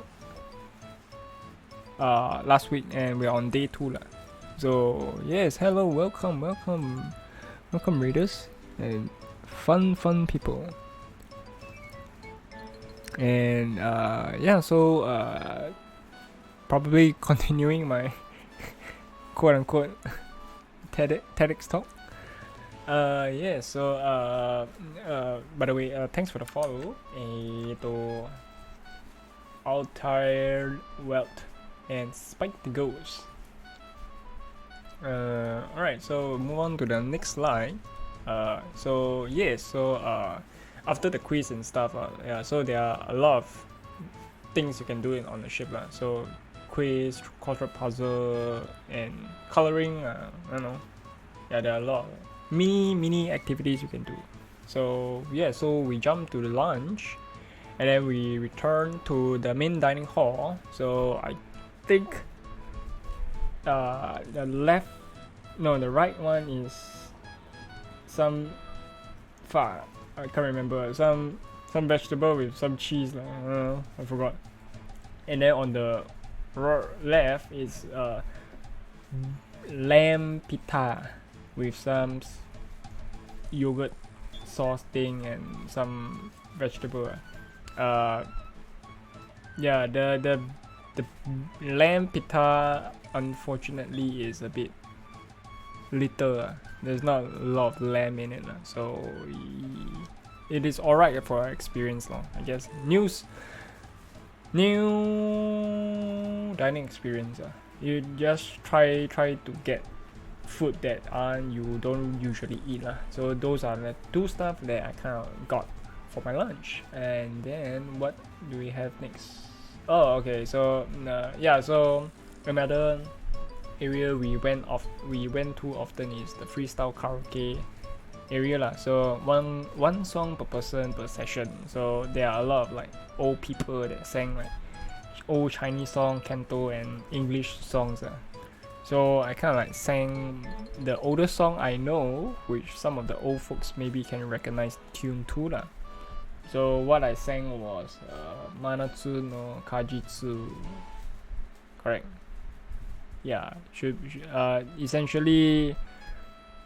last week, and we're on day 2 lah. So yes, hello, welcome readers and fun people. And yeah, so probably continuing my quote unquote TEDx talk. Yeah, so by the way, thanks for the follow. To Altair Wealth and Spike the Ghost. Alright, so move on to the next slide. So yeah, so after the quiz and stuff, yeah, so there are a lot of things you can do on the ship, so quiz, crossword puzzle, and coloring. I don't know. Yeah, there are a lot of mini activities you can do. So yeah, so we jump to the lunch, and then we return to the main dining hall. So I think the right one is some I can't remember, some vegetable with some cheese, I forgot. And then on the left is lamb pita with some yogurt sauce thing and some vegetable. Yeah, the lamb pita unfortunately is a bit little. There's not a lot of lamb in it, so it is alright for our experience, I guess. New dining experience. You just try to get food that you don't usually eat, so those are the two stuff that I kind of got for my lunch. And then what do we have next? Oh, okay, so yeah, so another area we went to often is the freestyle karaoke area, so one song per person per session. So there are a lot of like old people that sang like old Chinese song, canto, and English songs. So I kind of like sang the older song I know, which some of the old folks maybe can recognize tune too, lah. So what I sang was Manatsu no Kajitsu. Correct. Yeah, essentially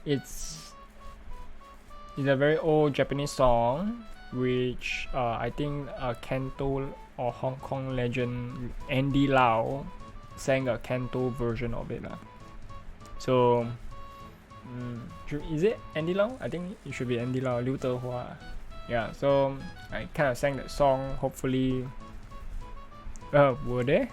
it's a very old Japanese song, which I think canto or Hong Kong legend Andy Lau sang a canto version of it. So is it Andy Lau? I think it should be Andy Lau, Liu Dehua. Yeah, so I kind of sang that song. Hopefully, were they?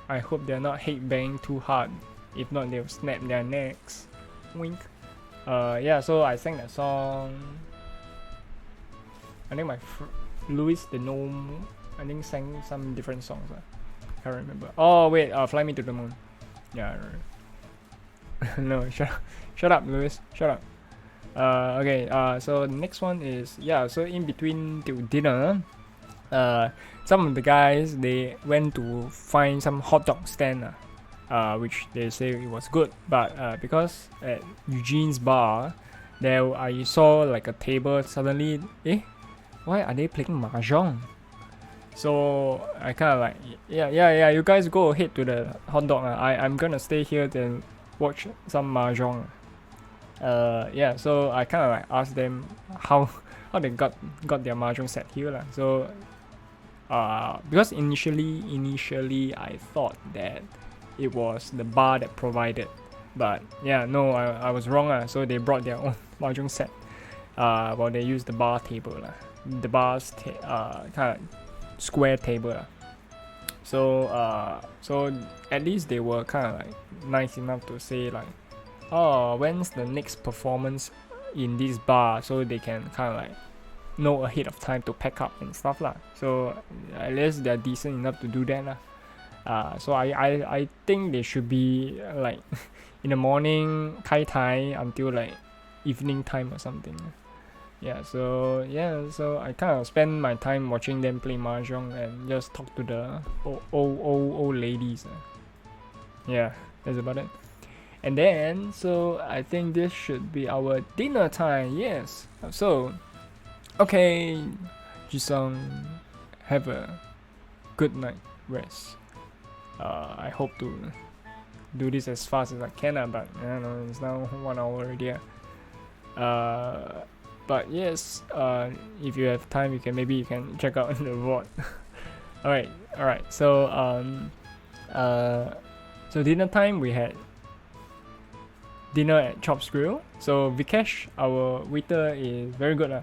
I hope they're not hate bang too hard. If not, they'll snap their necks. Wink. Yeah, so I sang that song. I think my Louis the Gnome, I think, sang some different songs. Can't remember. Oh wait, Fly Me to the Moon. Yeah. No, shut up, Louis. Shut up. Okay. So the next one is, yeah. So in between to dinner, some of the guys, they went to find some hot dog stand, which they say it was good, but because at Eugene's bar, there I saw like a table. Suddenly, why are they playing mahjong? So I kind of like, yeah, you guys go ahead to the hot dog. I'm gonna stay here and watch some mahjong. Yeah, so I kind of like asked them how they got their mahjong set here, so because initially I thought that it was the bar that provided, but yeah, no, I was wrong. So they brought their own mahjong set, while they used the bar table, the bar's kind of square table. So at least they were kind of like nice enough to say like, oh, when's the next performance in this bar, so they can kind of like know ahead of time to pack up and stuff lah. So at least they're decent enough to do that lah. So I think they should be like in the morning kai tai until like evening time or something. Yeah, so I kind of spend my time watching them play mahjong and just talk to the old ladies. Yeah, that's about it. And then, so I think this should be our dinner time. Yes. So, okay, Jisung have a good night rest. I hope to do this as fast as I can, but I don't know, it's now 1 hour already. But yes, if you have time, maybe you can check out the VOD. Alright. So so dinner time, we had dinner at Chop's Grill. So Vikesh, our waiter, is very good.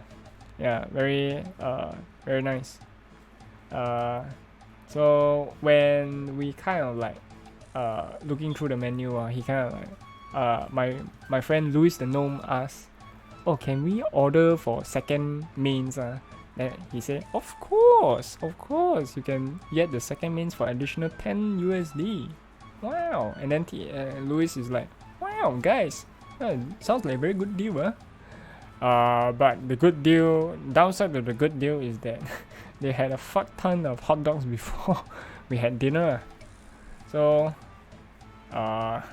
Yeah, very nice. So when we kind of like looking through the menu, he kind of like my friend Louis the Gnome asked, "Oh, can we order for second mains?" Then he said, "Of course, you can get the second mains for additional 10 USD. Wow!" And then Louis is like, "Wow, guys, sounds like a very good deal, but the downside of the good deal is that they had a fuck ton of hot dogs before we had dinner. So, good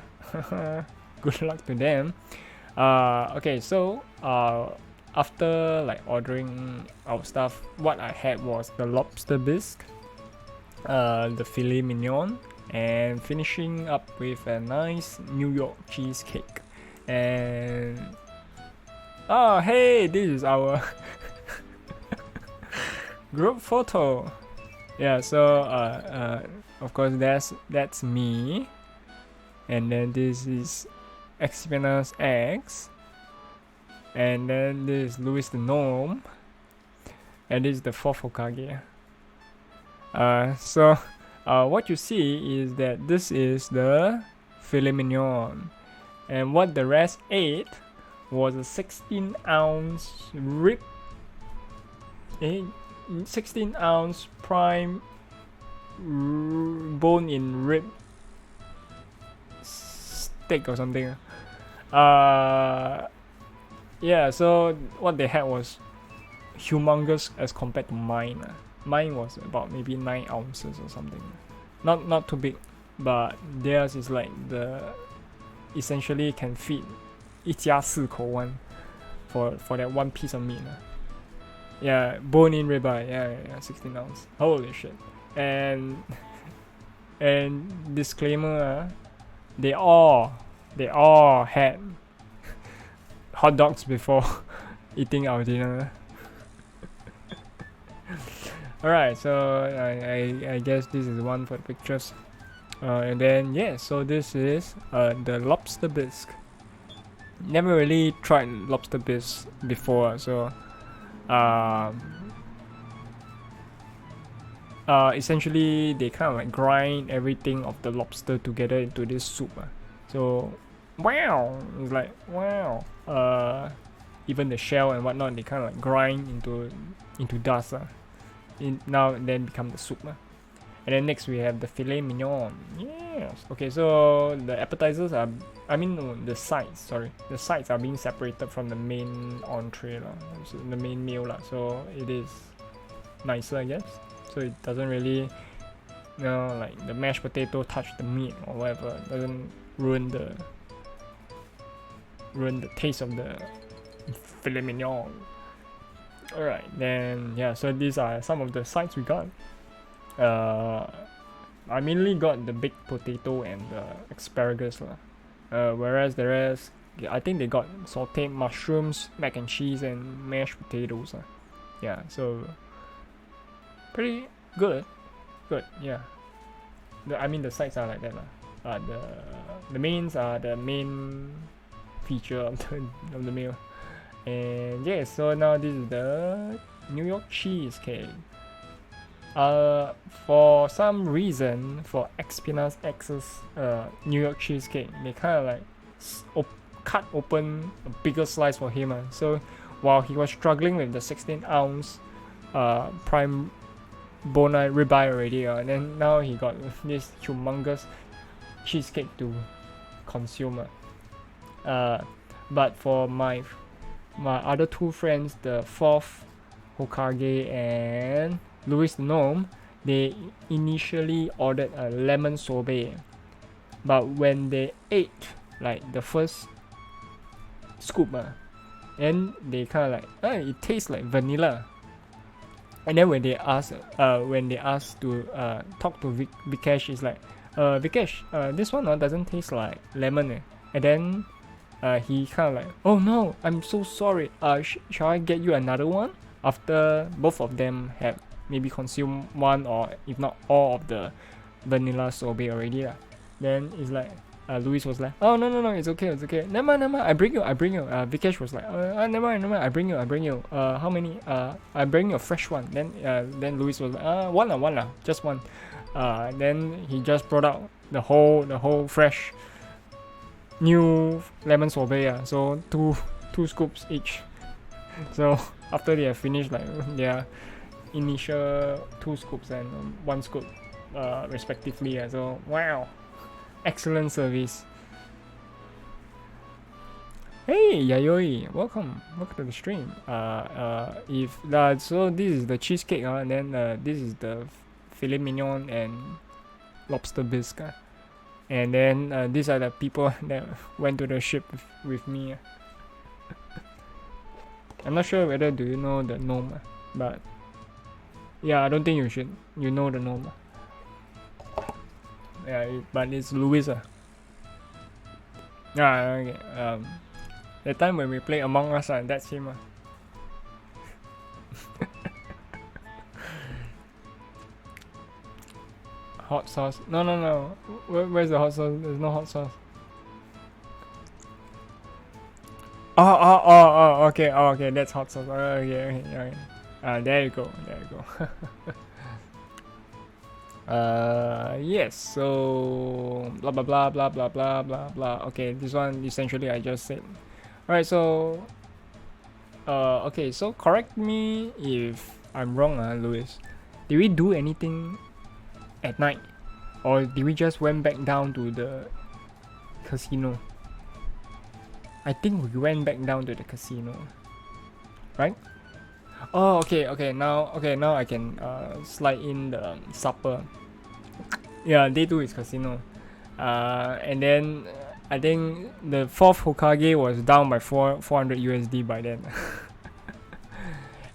luck to them. Okay, so after like ordering our stuff, what I had was the lobster bisque, the filet mignon, and finishing up with a nice New York cheesecake. And hey, this is our group photo. Yeah, so of course that's me, and then this is Xpenas X, and then this is Louis the Gnome, and this is the fourth Hokage. So what you see is that this is the filet mignon, and what the rest ate was a 16-ounce rib, 16-ounce prime bone-in rib steak or something. Yeah, so what they had was humongous as compared to mine. Mine was about maybe 9 ounces or something. Not too big, but theirs is like essentially can feed 一家四口 one for that one piece of meat. Yeah, bone-in ribeye. Yeah, 16 ounce. Holy shit. And disclaimer, they all had hot dogs before eating our dinner. Alright, so I guess this is one for the pictures. And then yeah, so this is the lobster bisque. Never really tried lobster bisque before, so essentially they kind of like grind everything of the lobster together into this soup. So wow, it's like wow. Even the shell and whatnot, they kind of like grind into dust. Now and then become the soup. And then next we have the filet mignon. Yes. Okay, so the appetizers are, the sides. Sorry, the sides are being separated from the main entree, so the main meal, so it is nicer, I guess. So it doesn't really, like the mashed potato touch the meat or whatever. It doesn't ruin the taste of the filet mignon. Alright, then yeah, so these are some of the sides we got. I mainly got the baked potato and the asparagus, whereas the rest, I think they got sauteed mushrooms, mac and cheese, and mashed potatoes. Yeah, so pretty good. Yeah. The sides are like that. The mains are the main feature of the meal. And yeah, so now this is the New York cheesecake. For some reason, for Xpenas X's New York cheesecake, they kind of like cut open a bigger slice for him. So while he was struggling with the 16-ounce prime bone-in ribeye already, and then now he got this humongous cheesecake to consume. But for my other two friends, the fourth Hokage and Louis the Gnome, they initially ordered a lemon sorbet, but when they ate like the first scoop, and they kind of like, it tastes like vanilla. And then when they ask to talk to Vikesh, it's like, Vikesh, this one doesn't taste like lemon. And then he kind of like, oh no, I'm so sorry. Shall I get you another one? After both of them have maybe consumed one or if not all of the vanilla sorbet already lah. Then it's like Louis was like, oh no, it's okay. Never mind, I bring you. Vikesh was like, never mind, I bring you. How many? I bring you a fresh one. Then Louis was like, one, just one. Then he just brought out the whole fresh new lemon sorbet. So two scoops each. So after they have finished like their initial 2 scoops and 1 scoop respectively. So wow, excellent service. Hey Yayoi, welcome to the stream. So this is the cheesecake, and then this is the filet mignon and lobster bisque, and then these are the people that went to the ship with me. I'm not sure whether do you know the gnome, but yeah, I don't think you know the gnome. Yeah, but it's Louis. Yeah, okay. The time when we play Among Us, that's him. Hot sauce? No. Where's the hot sauce? There's no hot sauce. Oh, okay. That's hot sauce. Okay. There you go. Yes. So blah blah. Okay, this one essentially I just said. Alright, so okay, so correct me if I'm wrong, Louis. Did we do anything at night, or did we just went back down to the casino? I think we went back down to the casino, right? Oh, okay. Now I can slide in the supper. Yeah, day 2 is casino. And then I think the 4th Hokage was down by 400 USD by then.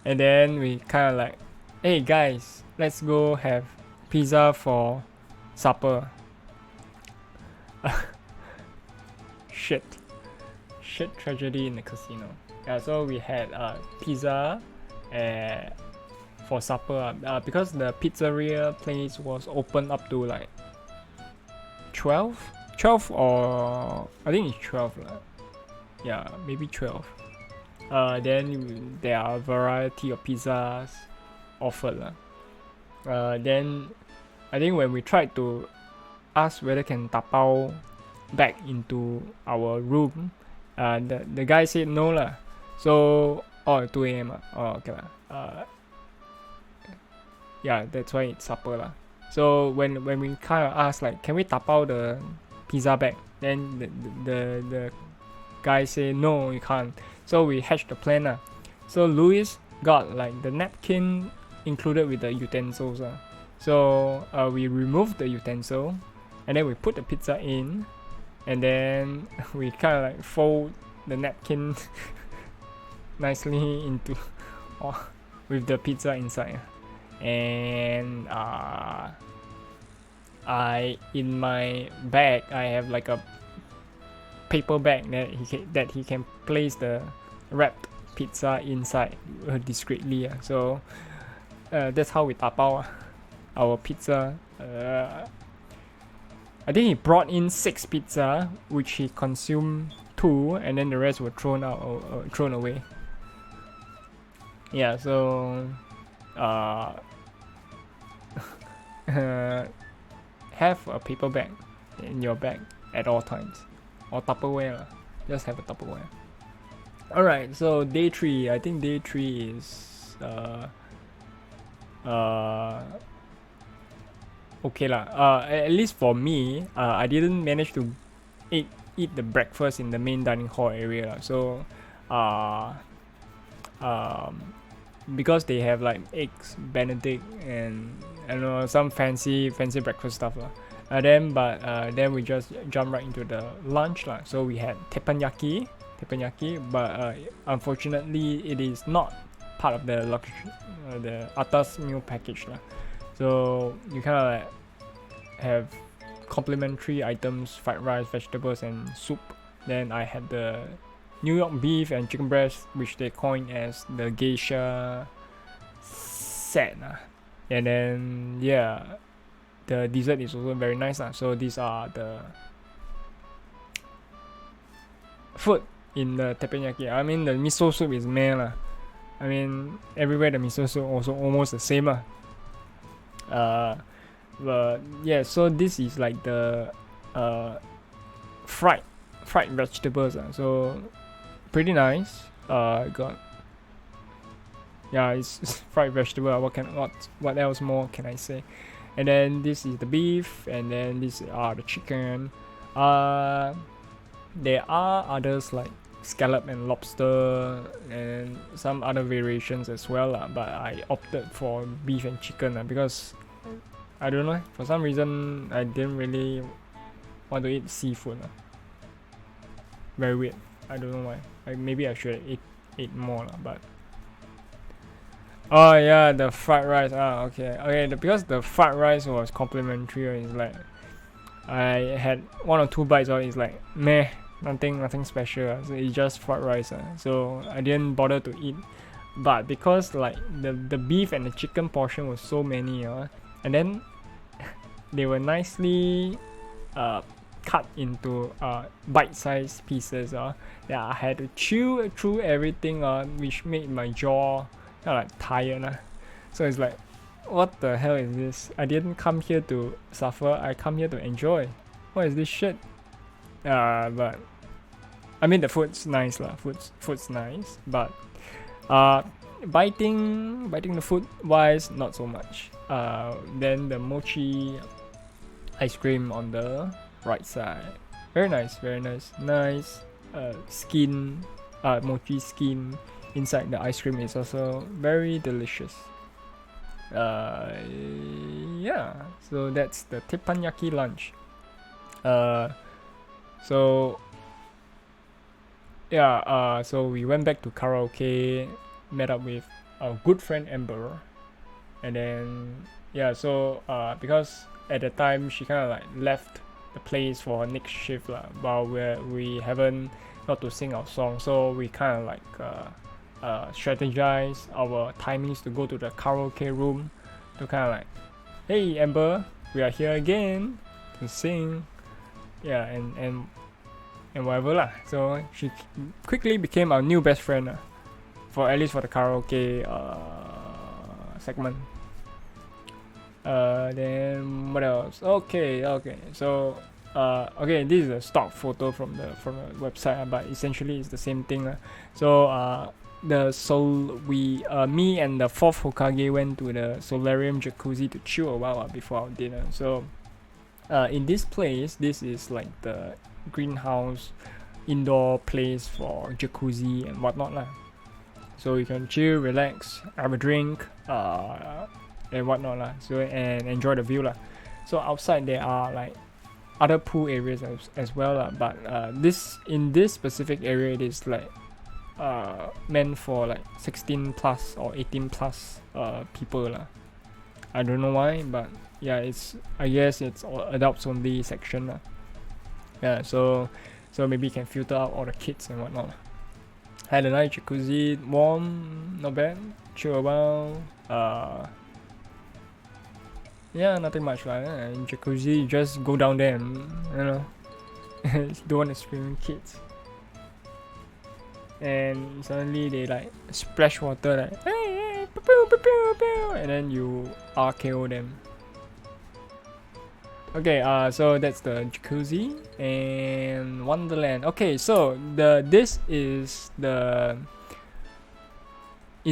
And then we kind of like, hey guys, let's go have pizza for supper. Shit tragedy in the casino. Yeah, so we had pizza for supper because the pizzeria place was open up to like 12 or I think it's 12 yeah, maybe 12. Then there are a variety of pizzas offered then I think when we tried to ask whether can tapao back into our room, the guy said no lah. So 2 a.m. Okay lah. Yeah, that's why it's supper lah. So when we kind of asked like, can we tapao the pizza back? Then the guy say no, you can't. So we hatched the plan lah. So Louis got like the napkin included with the utensils. So we removed the utensil, and then we put the pizza in, and then we kind of like fold the napkin nicely into with the pizza inside. And I in my bag I have like a paper bag that he can place the wrapped pizza inside discreetly. So that's how we tapao our pizza. I think he brought in 6 pizza, which he consumed 2, and then the rest were thrown out or thrown away. Yeah, so have a paper bag in your bag at all times, or Tupperware. Just have a Tupperware. Alright, so day 3. I think day 3 is okay lah. At least for me, I didn't manage to eat the breakfast in the main dining hall area lah. So because they have like eggs Benedict and I don't know, some fancy breakfast stuff lah. Then we just jump right into the lunch lah. So we had teppanyaki, but unfortunately it is not part of the the atas meal package lah. So you kind of like have complimentary items, fried rice, vegetables, and soup. Then I had the New York beef and chicken breast, which they coined as the geisha set. And then yeah, the dessert is also very nice. So these are the food in the teppanyaki. I mean, the miso soup is meh lah. I mean, everywhere the miso soup also almost the same lah. But yeah, so this is like the fried vegetables. So pretty nice. Got it's fried vegetable. What else more can I say? And then this is the beef, and then this are the chicken. There are others like scallop and lobster and some other variations as well, but I opted for beef and chicken because I don't know, for some reason I didn't really want to eat seafood. Very weird. I don't know why. Maybe I should eat more, but oh yeah, the fried rice. Okay. Because the fried rice was complimentary. It's like I had 1 or 2 bites. It's like meh, nothing special. So it's just fried rice. So I didn't bother to eat. But because like the beef and the chicken portion was so many, and then they were nicely cut into bite-sized pieces. Yeah, I had to chew through everything. Which made my jaw like tired. So it's like, what the hell is this? I didn't come here to suffer. I come here to enjoy. What is this shit? But I mean the food's nice lah. Food's nice, but biting the food wise not so much. Then the mochi ice cream on the right side, very nice. Nice skin, mochi skin inside the ice cream is also very delicious. Yeah, so that's the teppanyaki lunch. So we went back to karaoke, met up with our good friend Amber, and then because at the time she kind of like left the place for her next shift while we haven't got to sing our song, so we kind of like strategize our timings to go to the karaoke room to kind of like, hey Amber, we are here again to sing, and whatever lah. So she quickly became our new best friend, for at least for the karaoke segment. Then what else? Okay. So this is a stock photo from the website, but essentially it's the same thing. So me and the 4th Hokage went to the solarium jacuzzi to chill a while before our dinner. So in this place, this is like the greenhouse indoor place for jacuzzi and whatnot lah. So you can chill, relax, have a drink, and whatnot lah. So and enjoy the view lah. So outside there are like other pool areas as well lah. But in this specific area, it is like meant for like 16 plus or 18 plus people lah. I don't know why, but yeah, I guess it's adults only section lah. Yeah, so maybe you can filter out all the kids and whatnot. Had a nice jacuzzi, warm, not bad, chill a while. Yeah, nothing much lah. In jacuzzi, you just go down there and don't want to scream kids. And suddenly they like splash water like, hey, pew, pew, pew, pew, and then you RKO them. Okay, so that's the jacuzzi and Wonderland. Okay, so this is the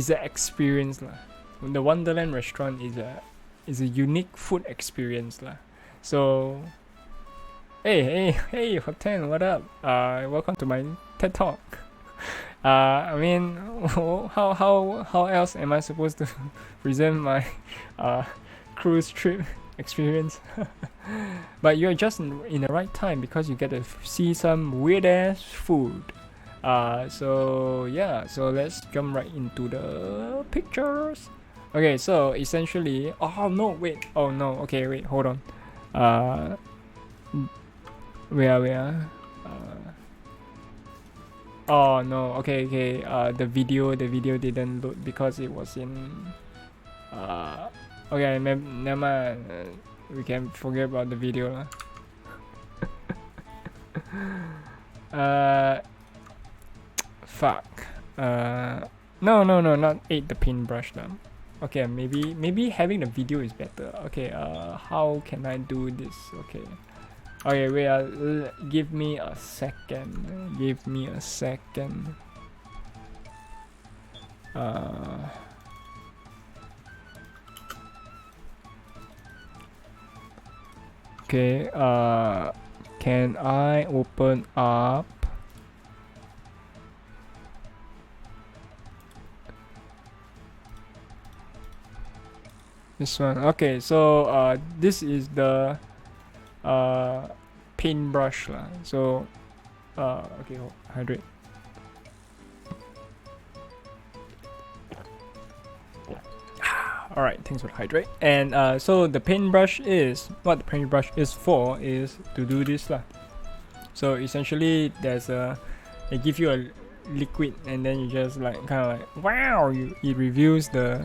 experience lah. The Wonderland restaurant is a unique food experience lah. So hey Hoten, what up? Welcome to my TED Talk. I mean, how else am I supposed to present my cruise trip experience? But you're just in the right time because you get to see some weird ass food. So yeah, so let's jump right into the pictures. Okay, so essentially, oh no, wait, oh no, okay, wait, hold on. Where? Oh no, okay, the video didn't load because it was in, okay, never mind, we can forget about the video lah. Fuck. No, not 8 the paintbrush lah. Okay, maybe having the video is better. Okay, how can I do this? Okay, wait, give me a second. Okay, can I open up? This one. Okay, so this is the paintbrush lah. So okay, hydrate. Alright, thanks for the hydrate. And so the paintbrush is what the paintbrush is for is to do this lah. So essentially there's they give you a liquid and then you just like kind of like wow, it reveals the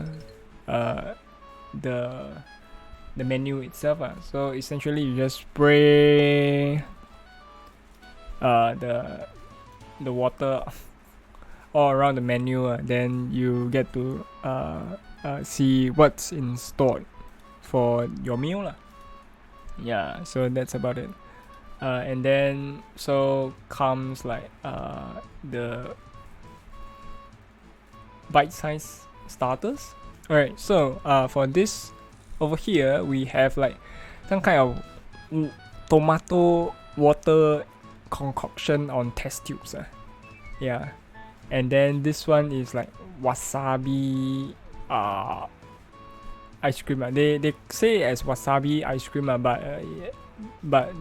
menu itself. So essentially you just spray the water all around the menu, then you get to see what's in store for your meal lah. Yeah, so that's about it. And then so comes like the bite-sized starters. Alright, so for this over here we have like some kind of tomato water concoction on test tubes. Yeah, and then this one is like wasabi ice cream. They say it as wasabi ice cream, but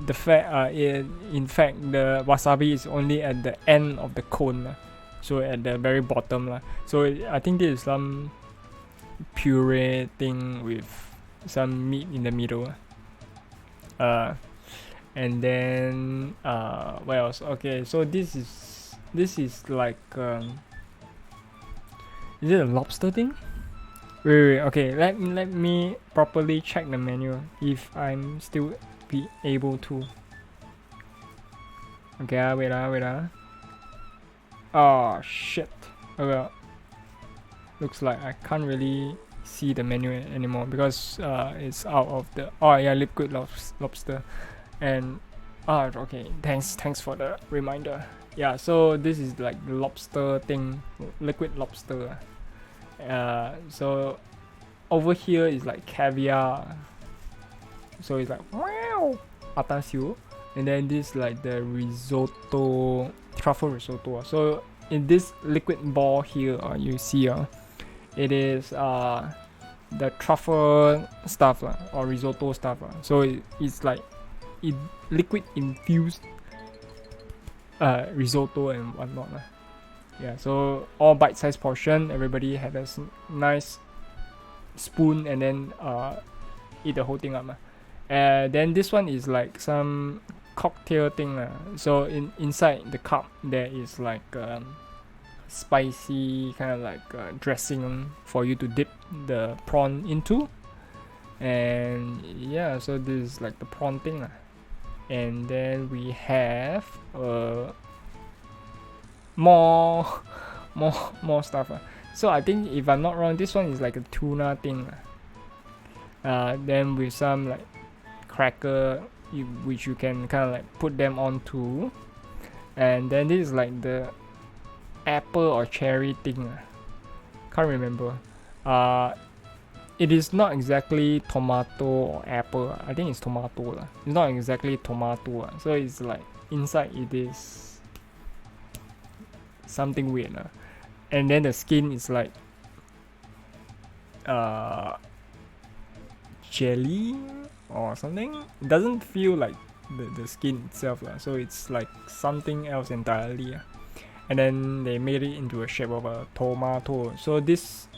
the fact in fact the wasabi is only at the end of the cone, so at the very bottom. So I think this is some puree thing with some meat in the middle. And then what else? Okay, so this is like is it a lobster thing? Wait, okay, let me properly check the menu if I'm still be able to. Okay, wait. Oh shit. Oh well, looks like I can't really see the menu anymore because it's out of the liquid lobster. And okay, thanks for the reminder. Yeah, so this is like the lobster thing, liquid lobster. So over here is like caviar, so it's like wow, atasiu. And then this like the risotto, truffle risotto. So in this liquid ball here, you see it is the truffle stuff or risotto stuff. So it's like liquid infused risotto and whatnot. Yeah, so all bite-sized portion. Everybody had a nice spoon and then eat the whole thing up. Then this one is like some cocktail thing. So inside the cup there is like spicy kind of like dressing for you to dip the prawn into. And yeah, so this is like the prawn thing. And then we have more stuff. So I think if I'm not wrong, this one is like a tuna thing. Then with some like cracker which you can kind of like put them onto. And then this is like the apple or cherry thing. Can't remember. It is not exactly tomato or apple. I think it's tomato. It's not exactly tomato. So it's like inside it is something weird. And then the skin is like jelly or something. It doesn't feel like the skin itself. So it's like something else entirely. and then they made it into a shape of a tomato. So this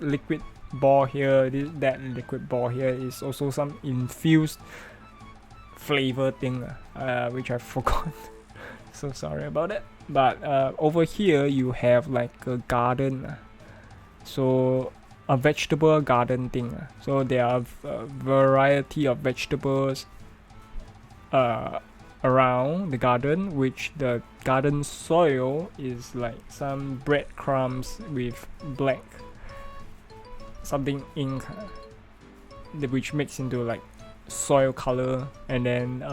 liquid ball here, that liquid ball here is also some infused flavor thing, which I forgot. So sorry about it. But over here you have like a garden, so a vegetable garden thing. So there are a variety of vegetables around the garden, which the garden soil is like some breadcrumbs with black something ink, which makes into like soil color, and then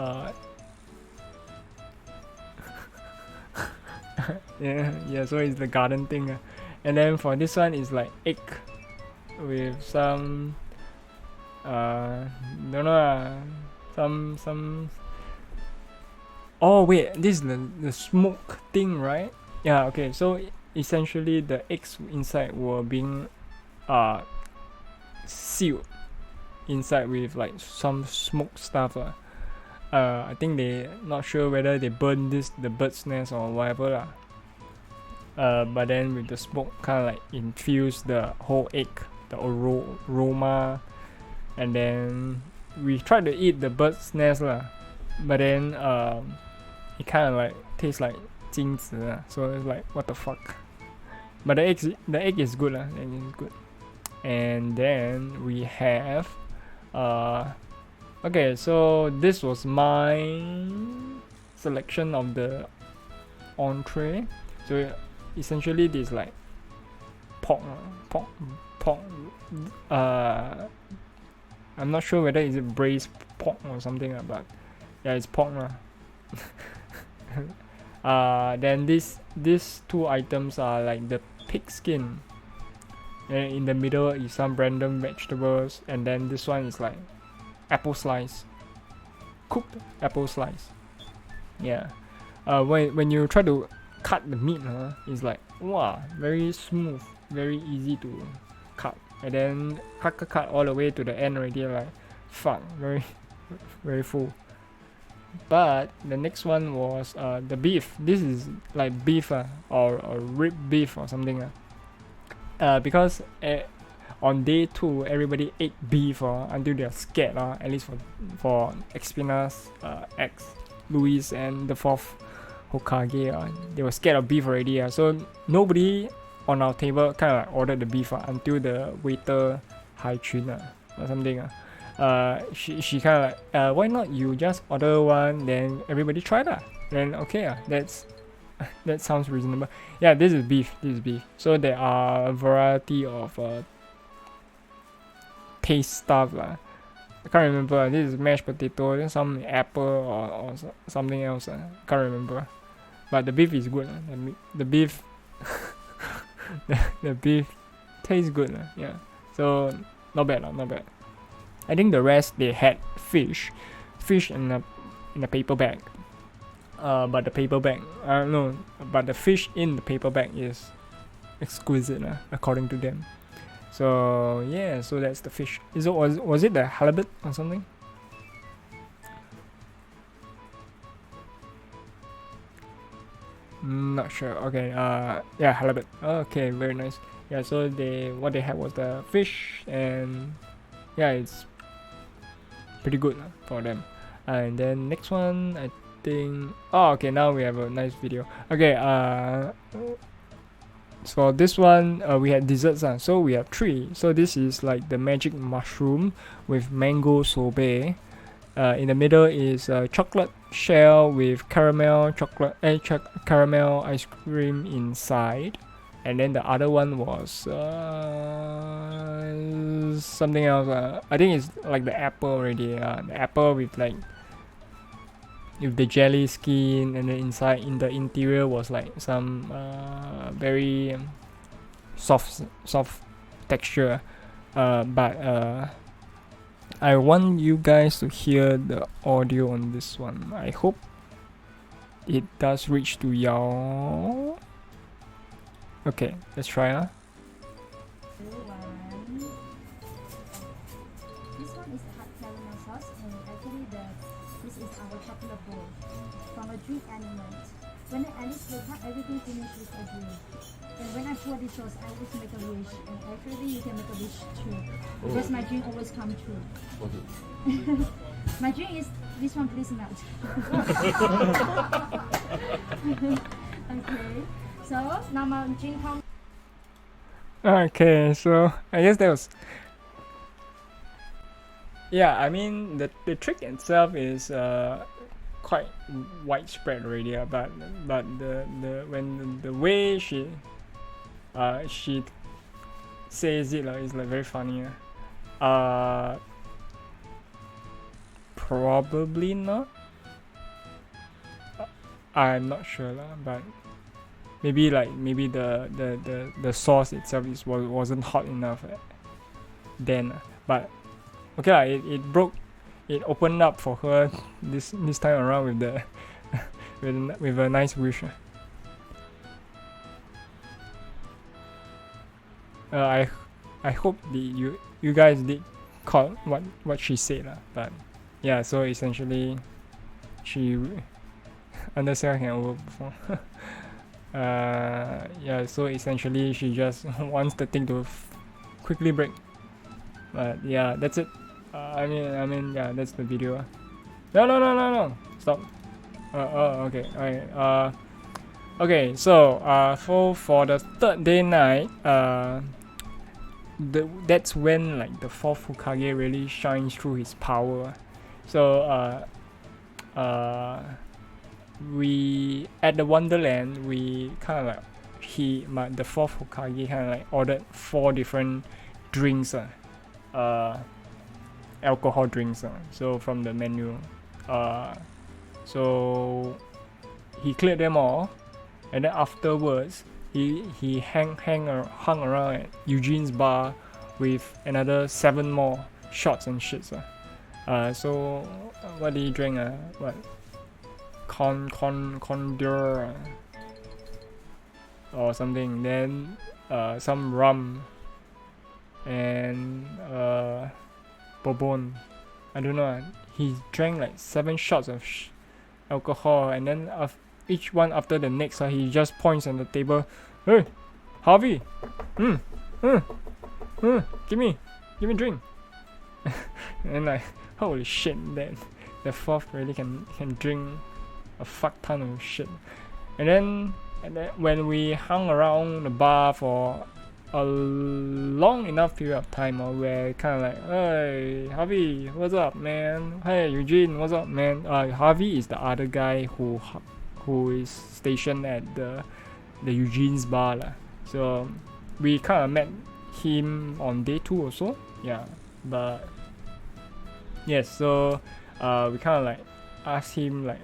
yeah, so it's the garden thing, and then for this one is like egg with some don't know, some. Oh wait, this is the smoke thing, right? Yeah, okay, so essentially the eggs inside were being sealed inside with like some smoke stuff. I think they not sure whether they burn the bird's nest or whatever lah. But then with the smoke kind of like infuse the whole egg, the aroma, and then we tried to eat the bird's nest lah, but then it kind of like tastes like 金子 so it's like what the fuck. But the egg is good lah, the egg is good. And then we have okay, so this was my selection of the entree. So essentially this like pork. I'm not sure whether is it braised pork or something, but yeah, it's pork. Then these two items are like the pig skin, and in the middle is some random vegetables, and then this one is like apple slice, cooked apple slice. Yeah. When you try to cut the meat, it's like wow, very smooth, very easy to cut, and then cut all the way to the end already, like fuck, very full. But the next one was the beef. This is like beef or rib beef or something. Because on day 2 everybody ate beef until they are scared, at least for Xpina's ex Luis and the 4th Hokage. They were scared of beef already. So nobody on our table kind of like ordered the beef until the waiter Hai Chun or something. She kind of like, why not you just order one, then everybody try that. Then okay, that sounds reasonable. Yeah, this is beef. So there are a variety of taste stuff. I can't remember. This is mashed potato, then some apple or something else. Can't remember. But the beef is good. The beef the beef tastes good. Yeah. So not bad. I think the rest they had fish in a paper bag. But the paper bag, no, but the fish in the paper bag is exquisite, according to them. So yeah, so that's the fish. Was it the halibut or something? Not sure. Okay. Yeah, halibut. Okay, very nice. Yeah. So what they had was the fish, and yeah, it's pretty good for them. And then next one, I think. Oh, okay. Now we have a nice video. Okay. So this one, we had desserts. So we have 3. So this is like the magic mushroom with mango sorbet. In the middle is a chocolate shell with caramel caramel ice cream inside. And then the other one was something else. I think it's like the apple already. The apple with the jelly skin, and then inside in the interior was like some very soft texture. But I want you guys to hear the audio on this one. I hope it does reach to y'all. Okay, let's try. This one is hot caramel sauce, and actually this is our chocolate bowl from a Greek element. when Alice wake up, everything finished with a dream. And when I pour this sauce, I always make a wish. And actually, you can make a wish too. Because my dream always come true. My dream is this one, please melt. Okay. So now my dream come. Okay, so I guess that was. Yeah, I mean the trick itself is quite widespread already, but the way she says it is like very funny. Probably not. I'm not sure lah, but maybe the sauce itself wasn't hot enough then, but okay lah, it opened up for her this time around with the with a nice wish. I hope you guys did caught what she said lah, but yeah, so essentially she understand can over before. Yeah, so essentially she just wants the thing to quickly break, but yeah, that's it. I mean yeah, that's the video. No, stop. Okay, alright. Okay, so for the third day night, that's when like the fourth Hokage really shines through his power. So we at the Wonderland, we kind of like the fourth Hokage kind of like ordered 4 different drinks, alcohol drinks, so from the menu. So he cleared them all, and then afterwards he hung around at Eugene's bar with another 7 more shots and shits. So what did he drink? What? Condor or something. Then some rum and bourbon. I don't know. He drank like 7 shots of alcohol, and then each one after the next, he just points on the table. Hey, Harvey, give me a drink. And like, holy shit, that the fourth really can drink a fuck ton of shit. And then when we hung around the bar for a long enough period of time, we're kind of like, hey Harvey, what's up, man? Hey Eugene, what's up, man? Harvey is the other guy who is stationed at the Eugene's bar lah. So we kind of met him on day 2 or so. Yeah, but yes, so we kind of like asked him like,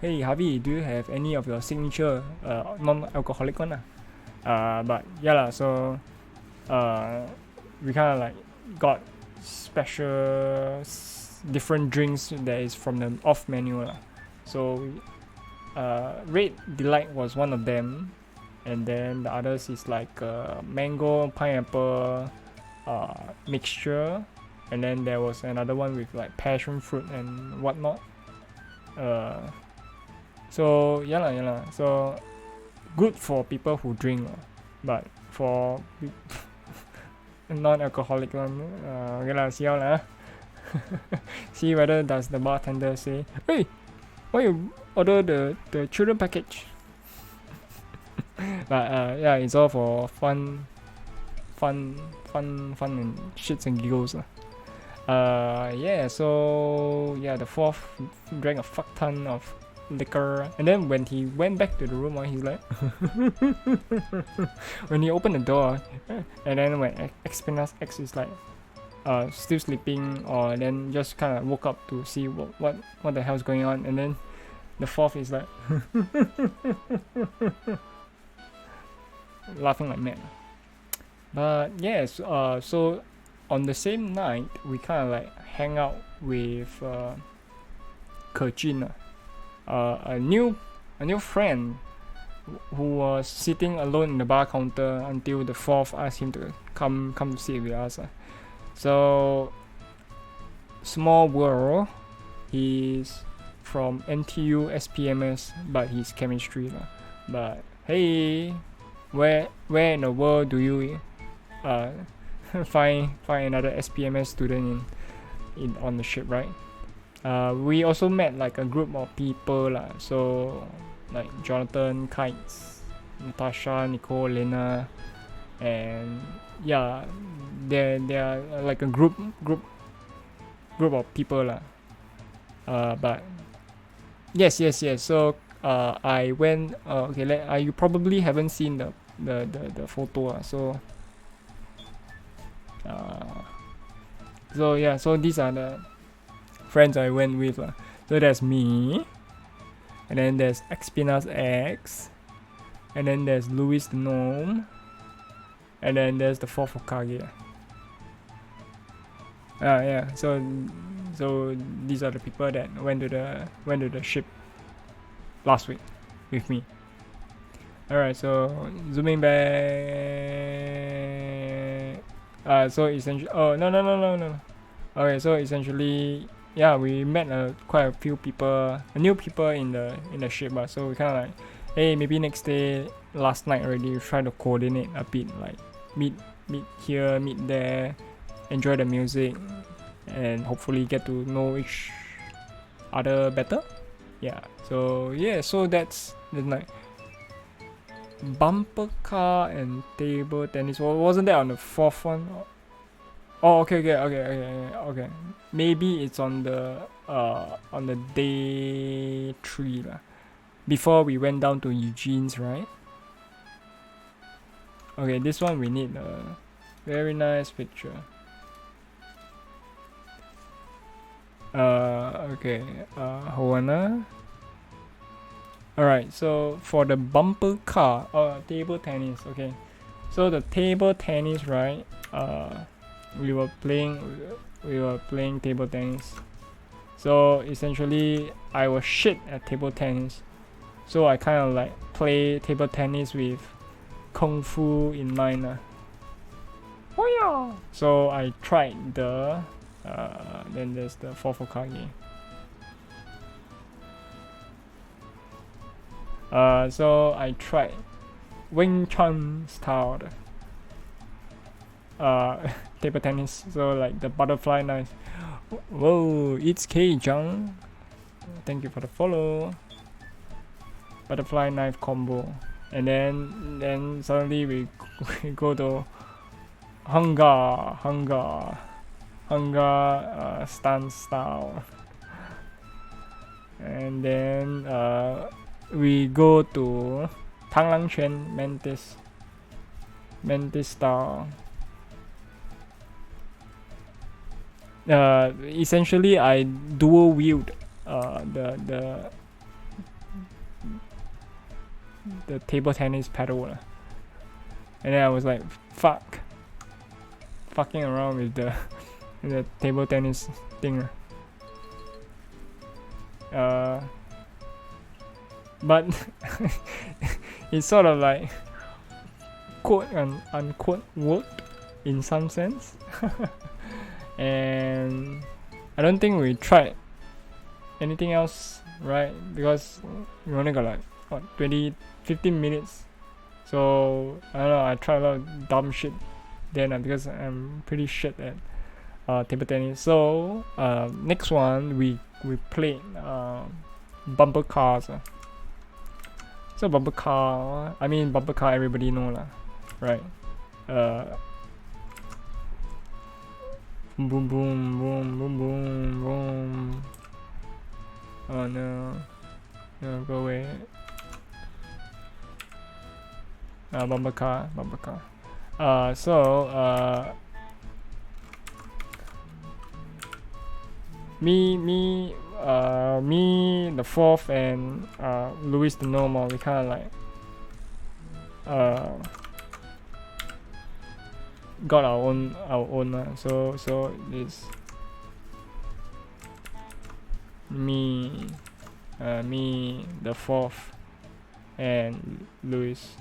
hey Harvey, do you have any of your signature non-alcoholic one? But yeah lah, so we kind of like got special different drinks that is from the off menu lah. So Red Delight was one of them, and then the others is like mango pineapple mixture, and then there was another one with like passion fruit and whatnot. So yeah lah. So good for people who drink, but for non-alcoholic one, okay lah, see how lah. See whether does the bartender say, hey, why you order the children package? But yeah, it's all for fun and shits and giggles. Yeah, so yeah, the fourth drank a fuck ton of liquor, and then when he went back to the room, he's like, when he opened the door, and then when Xpenas X is like still sleeping, or then just kind of woke up to see what the hell's going on, and then the fourth is like laughing like mad. But yes, so on the same night we kind of like hang out with Kerjin, a new friend who was sitting alone in the bar counter until the fourth asked him to come to sit with us. So small world, his from NTU SPMS, but he's chemistry lah. But hey, where in the world do you find another SPMS student in on the ship, right? We also met like a group of people lah. So like Jonathan, Kites, Natasha, Nicole, Lena, and yeah, they are like a group of people lah. But yes. So I went. Okay, you probably haven't seen the photo. So yeah. So these are the friends I went with. So there's me, and then there's Xpinas X, and then there's Louis the Gnome, and then there's the fourth Hokage. Yeah. So these are the people that went to the ship last week with me. Alright, so zooming back. So essentially, no. Okay, so essentially, yeah, we met quite a few people, new people in the ship. So we kind of like, hey, maybe next day, last night already, we try to coordinate a bit, like meet here, meet there, enjoy the music, and hopefully get to know each other better. Yeah. So that's the night. Bumper car and table tennis. Wasn't that on the fourth one? Oh, okay. Maybe it's on the day 3 lah. Before we went down to Eugene's, right? Okay, this one we need a very nice picture. Okay. Hold on. Alright, so for the bumper car, table tennis. Okay, so the table tennis, right? We were playing table tennis. So essentially, I was shit at table tennis. So I kind of like play table tennis with kung fu in mind. Oh yeah. So I tried the then there's the fourth Hokage. So I tried Wing Chun style table tennis. So like the butterfly knife. Whoa, it's K-Jung. Thank you for the follow. Butterfly knife combo, and then suddenly we go to hunger stance style, and then we go to Tanglang Quan mantis style. Essentially I dual wield the table tennis paddle, and then I was like fucking around with the table tennis thing. But it sort of like quote and unquote worked in some sense. And I don't think we tried anything else, right? Because we only got like 15 minutes. So I don't know, I tried a lot of dumb shit then because I'm pretty shit at table tennis. So next one we played bumper cars. So bumper car everybody know lah, right? Boom boom boom boom boom boom. Oh no, go away. Bumper car. Me, the fourth, and Louis the Gnome, we kind of like got our own. So it's me, the fourth, and Louis.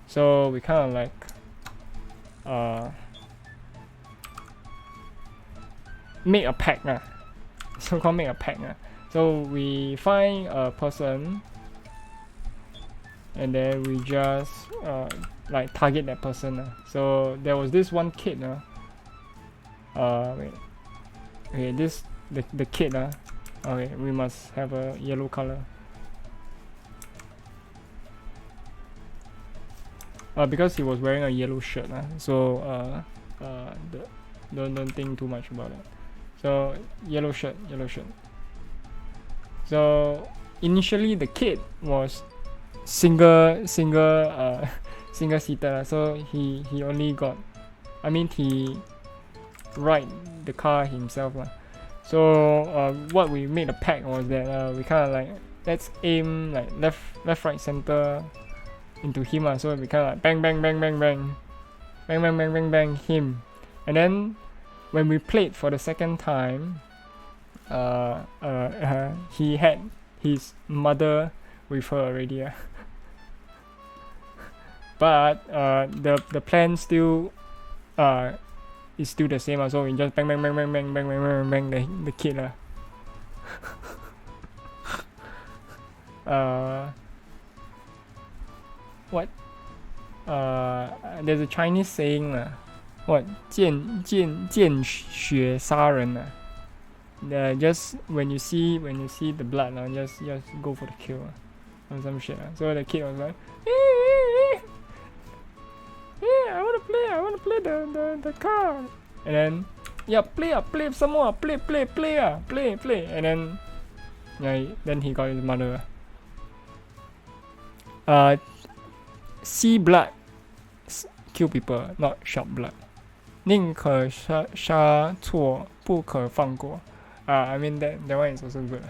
So we kind of like make a pact. So called make a pact. So we find a person, and then we just like target that person. So there was this one kid. Wait. Okay, this the kid. Okay, we must have a yellow color. Because he was wearing a yellow shirt. So don't think too much about it. So yellow shirt. So initially the kid was single seater. So he only got, I mean, he ride the car himself. So what we made a pact was that we kind of like, let's aim like left right center into him. So we kind of like bang him. And then when we played for the second time, he had his mother with her already. But the plan still is still the same. So we just bang the kid. What? There's a Chinese saying. What? 见血杀人. Just when you see the blood, just go for the kill. Or some shit. So the kid was like, I wanna play the car. And then play some more, play. And then then he got his mother. See blood kill people, not shot blood. 宁可杀错，不可放过. I mean that one is also good.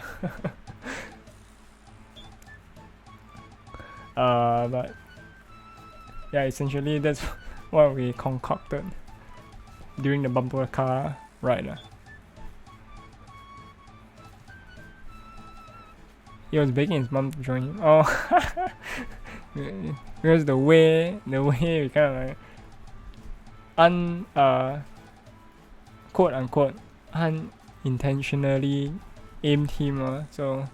But yeah, essentially that's what we concocted during the bumper car ride. He was begging his mom to join him. Oh, because the way we kind of like quote unquote unintentionally aimed him. So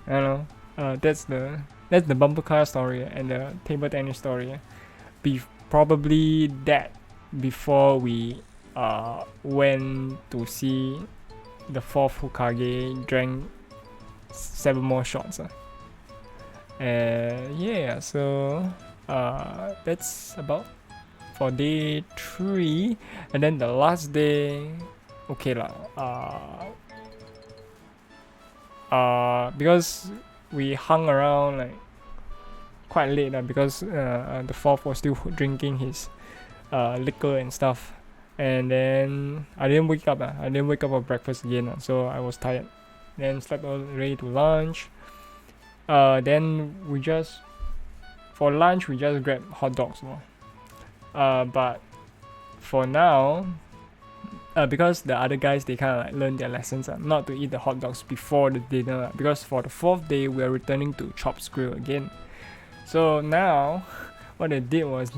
I don't know. That's the bumper car story and the table tennis story. Probably that before we went to see the fourth Hokage drank 7 more shots. Yeah, so that's about for day 3. And then the last day, okay lah. Because we hung around like quite late because the fourth was still drinking his liquor and stuff. And then I didn't wake up. I didn't wake up for breakfast again. So I was tired. Then slept all ready to lunch. Then for lunch we just grabbed hot dogs. But for now, because the other guys, they kind of like learned their lessons not to eat the hot dogs before the dinner, because for the 4th day we are returning to Chop's Grill again. So now what they did was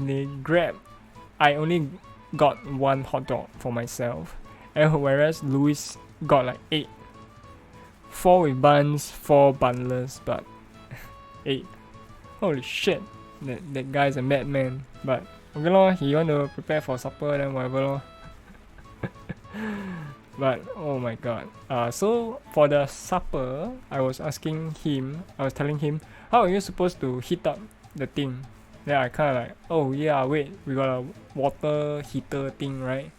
I only got 1 hot dog for myself, and whereas Louis got like 8. 4 with buns, 4 bunless, but 8. Holy shit, that guy's a madman. But okay lor, he want to prepare for supper, then whatever lor. But oh my god. So for the supper, I was telling him, how are you supposed to heat up the thing? Then I kind of like, oh yeah, wait, we got a water heater thing, right?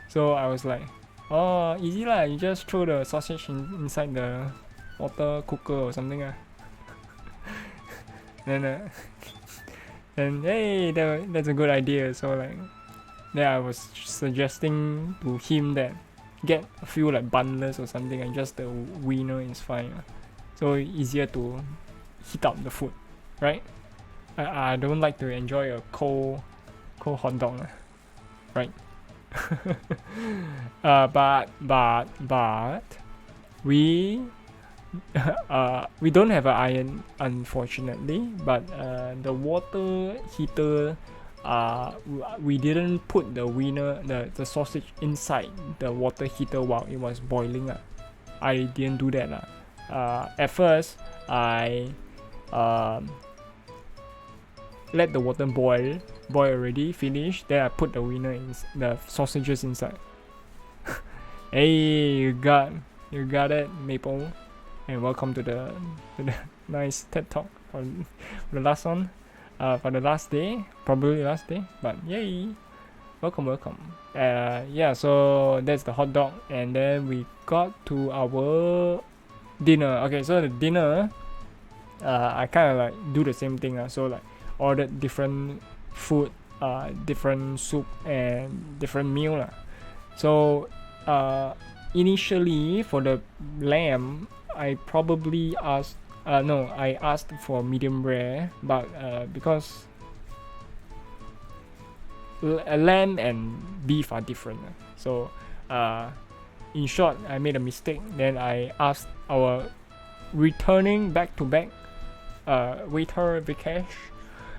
So I was like, oh, easy lah, you just throw the sausage inside the water cooker or something. Then hey, that's a good idea. So like, then I was suggesting to him that get a few like bunless or something, and just the wiener is fine. So easier to heat up the food, right? I don't like to enjoy a cold hot dog, right? But we don't have an iron, unfortunately. But the water heater, we didn't put the wiener, the sausage inside the water heater while it was boiling. I didn't do that. at first I let the water boil already, finish. Then I put the wiener in the sausages inside. Hey, you got it, Maple. And welcome to the nice TED Talk for the last one. For the last day, probably last day, but yay! Welcome. Yeah, so that's the hot dog, and then we got to our dinner. Okay, so the dinner, I kind of like do the same thing. So like ordered different food, different soup and different meal. So initially for the lamb, I probably asked. I asked for medium rare, but because lamb and beef are different. So in short, I made a mistake. Then I asked our returning back-to-back waiter Vikesh,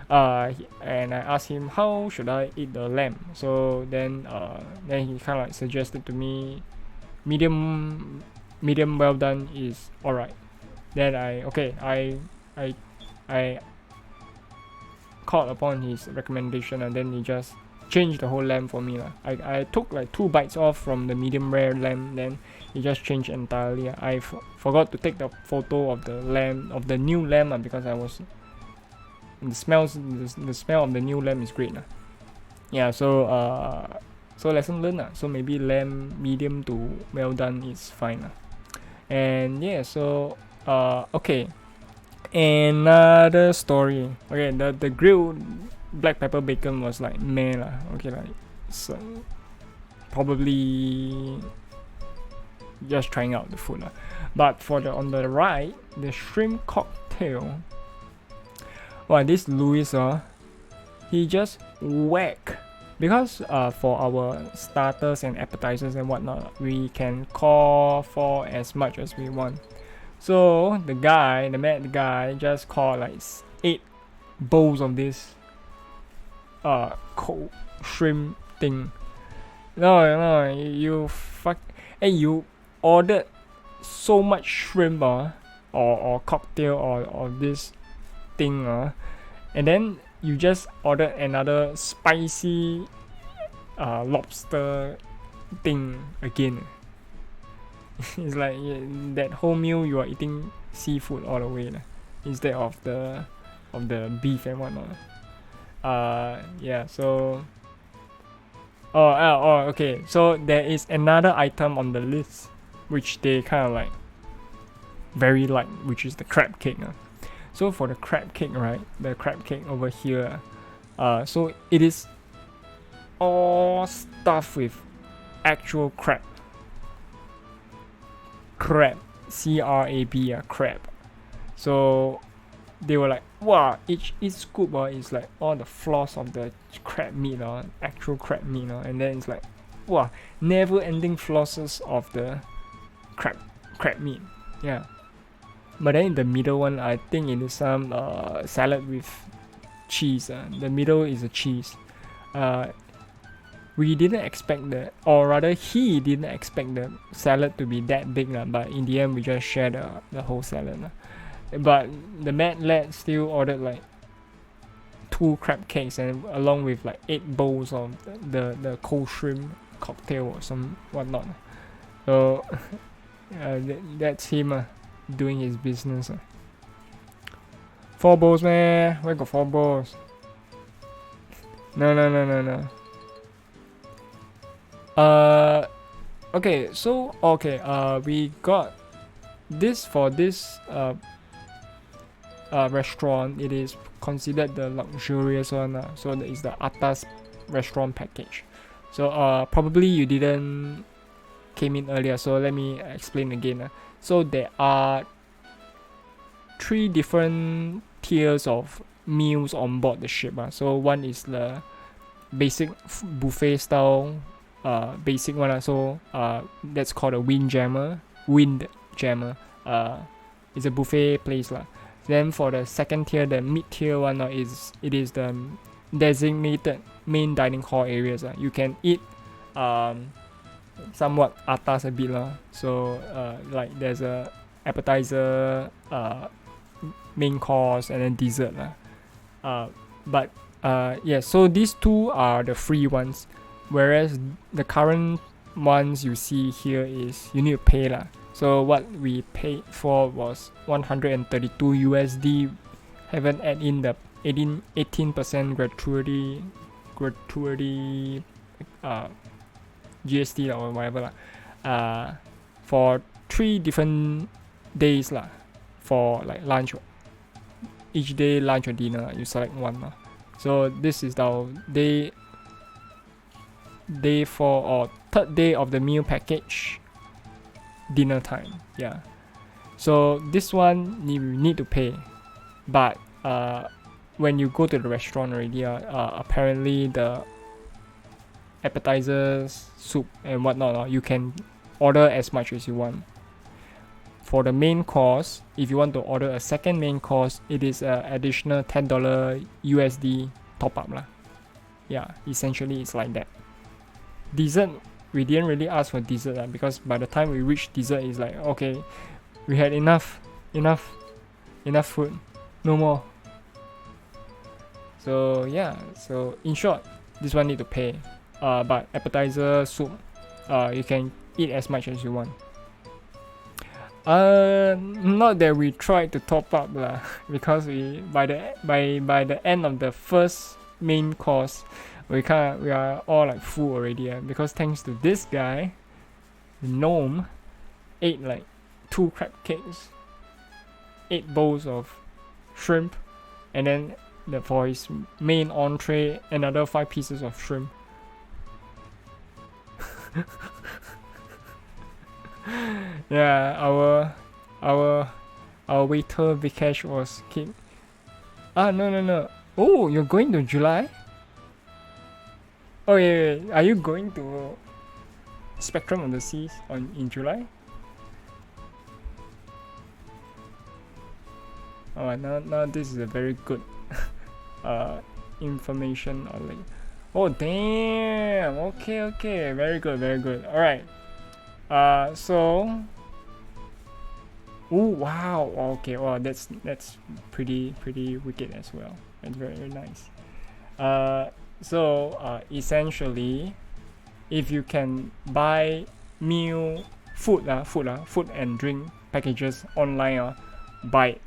and I asked him how should I eat the lamb. So then he kind of like suggested to me medium well done is alright. Then I called upon his recommendation, and then he just changed the whole lamb for me. I took like 2 bites off from the medium rare lamb, then he just changed entirely. I forgot to take the photo of the lamb, of the new lamb, because I was the smell of the new lamb is great. Yeah, so lesson learned. So maybe lamb medium to well done is fine. And yeah, so okay, another story. Okay, the grilled black pepper bacon was like meh lah. Okay, like so probably just trying out the food lah. But for the on the right, the shrimp cocktail. Wow, this Louis he just whack. Because for our starters and appetizers and whatnot, we can call for as much as we want. So the mad guy just called like 8 bowls of this cold shrimp thing. No, you you ordered so much shrimp or cocktail or this thing and then you just ordered another spicy lobster thing again. It's like that whole meal you are eating seafood all the way instead of the beef and whatnot. Yeah, so okay, so there is another item on the list which they kind of like very like, which is the crab cake. So for the crab cake, right, the crab cake over here, so it is all stuffed with actual crab, crab, crab. So they were like, wow, each scoop is like all the floss of the crab meat, actual crab meat, and then it's like, wow, never ending flosses of the crab meat. Yeah. But then in the middle one, I think it is some salad with cheese. The middle is a cheese. We didn't expect that, or rather he didn't expect the salad to be that big, but in the end we just shared the whole salad. But the mad lad still ordered like 2 crab cakes and along with like 8 bowls of the cold shrimp cocktail or some whatnot. So that's him doing his business. 4 bowls, man. Where got 4 bowls? No. Okay, so we got this for this restaurant. It is considered the luxurious one, so that is the atas restaurant package. So probably you didn't came in earlier, so let me explain again. So there are 3 different tiers of meals on board the ship. So one is the basic buffet style, basic one. So that's called a Windjammer. It's a buffet place. Then for the second tier, the mid tier one, it is the designated main dining hall areas. You can eat somewhat atas a bit. So like there's a appetizer, main course, and then dessert lah. But yeah, so these two are the free ones, whereas the current ones you see here is you need to pay lah. So what we paid for was 132 USD. Haven't add in the 18% gratuity GST or whatever lah. For 3 different days lah, for like lunch. Each day lunch or dinner, you select one lah. So this is our day 4 or third day of the meal package, dinner time. Yeah. So this one you need to pay, but when you go to the restaurant already, apparently the appetizers, soup and whatnot, you can order as much as you want. For the main course, if you want to order a second main course, it is an additional $10 USD top up lah. Yeah, essentially it's like that. Dessert, we didn't really ask for dessert lah, because by the time we reached dessert, it's like, okay, we had enough food, no more. So yeah, so in short, this one need to pay. But appetizer, soup, you can eat as much as you want. Not that we tried to top up lah, because we by the end of the first main course, we are all like full already. Because thanks to this guy, the gnome, ate like 2 crab cakes, 8 bowls of shrimp, and then for his main entree, another 5 pieces of shrimp. Yeah, our waiter Vikesh was kicked. No. Oh, you're going to July? Oh yeah. Are you going to Spectrum of the Seas in July? Oh, now this is a very good information on like. Oh damn. Okay. Very good. All right. So. Oh wow. Okay. Wow. That's pretty wicked as well. That's very nice. So essentially, if you can buy food and drink packages online, buy it.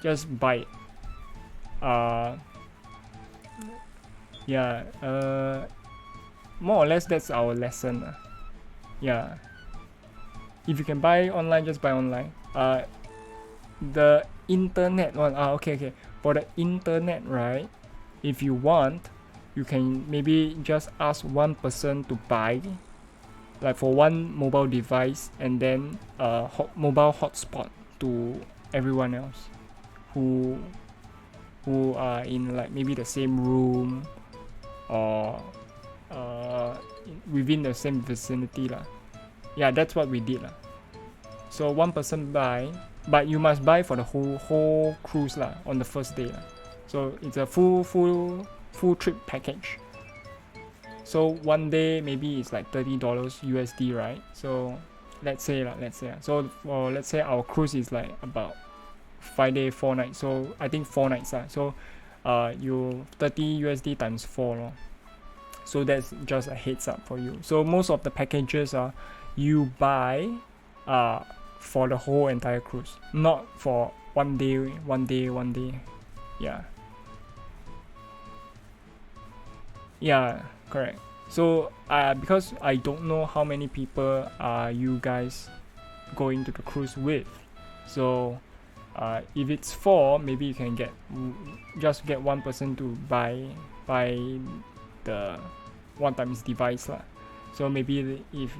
Just buy it. Yeah. More or less that's our lesson. Yeah. If you can buy online, just buy online. The internet one. Okay. For the internet, right? If you want, you can maybe just ask one person to buy, like for one mobile device, and then mobile hotspot to everyone else who are in like maybe the same room or within the same vicinity lah. Yeah, that's what we did lah. So one person buy, but you must buy for the whole cruise lah on the first day lah. So it's a full trip package. So one day maybe it's like $30 USD, right? So let's say. So let's say our cruise is like about 5 days 4 nights. So I think 4 nights lah. So you 30 USD times 4 lor. So that's just a heads up for you. So most of the packages are you buy for the whole entire cruise, not for one day. Yeah, correct. So because I don't know how many people are you guys going to the cruise with, so if it's 4, maybe you can get one person to buy the one times device lah. So maybe if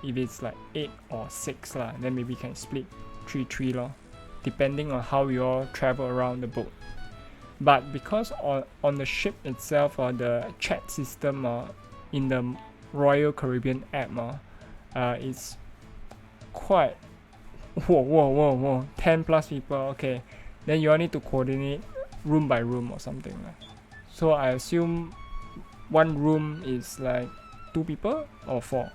it's like 8 or 6 lah, then maybe you can split 3 lor, depending on how you all travel around the boat. But because on the ship itself, the chat system in the Royal Caribbean app, it's quite whoa 10 plus people. Okay, then you all need to coordinate room by room or something. So I assume one room is like 2 people or 4.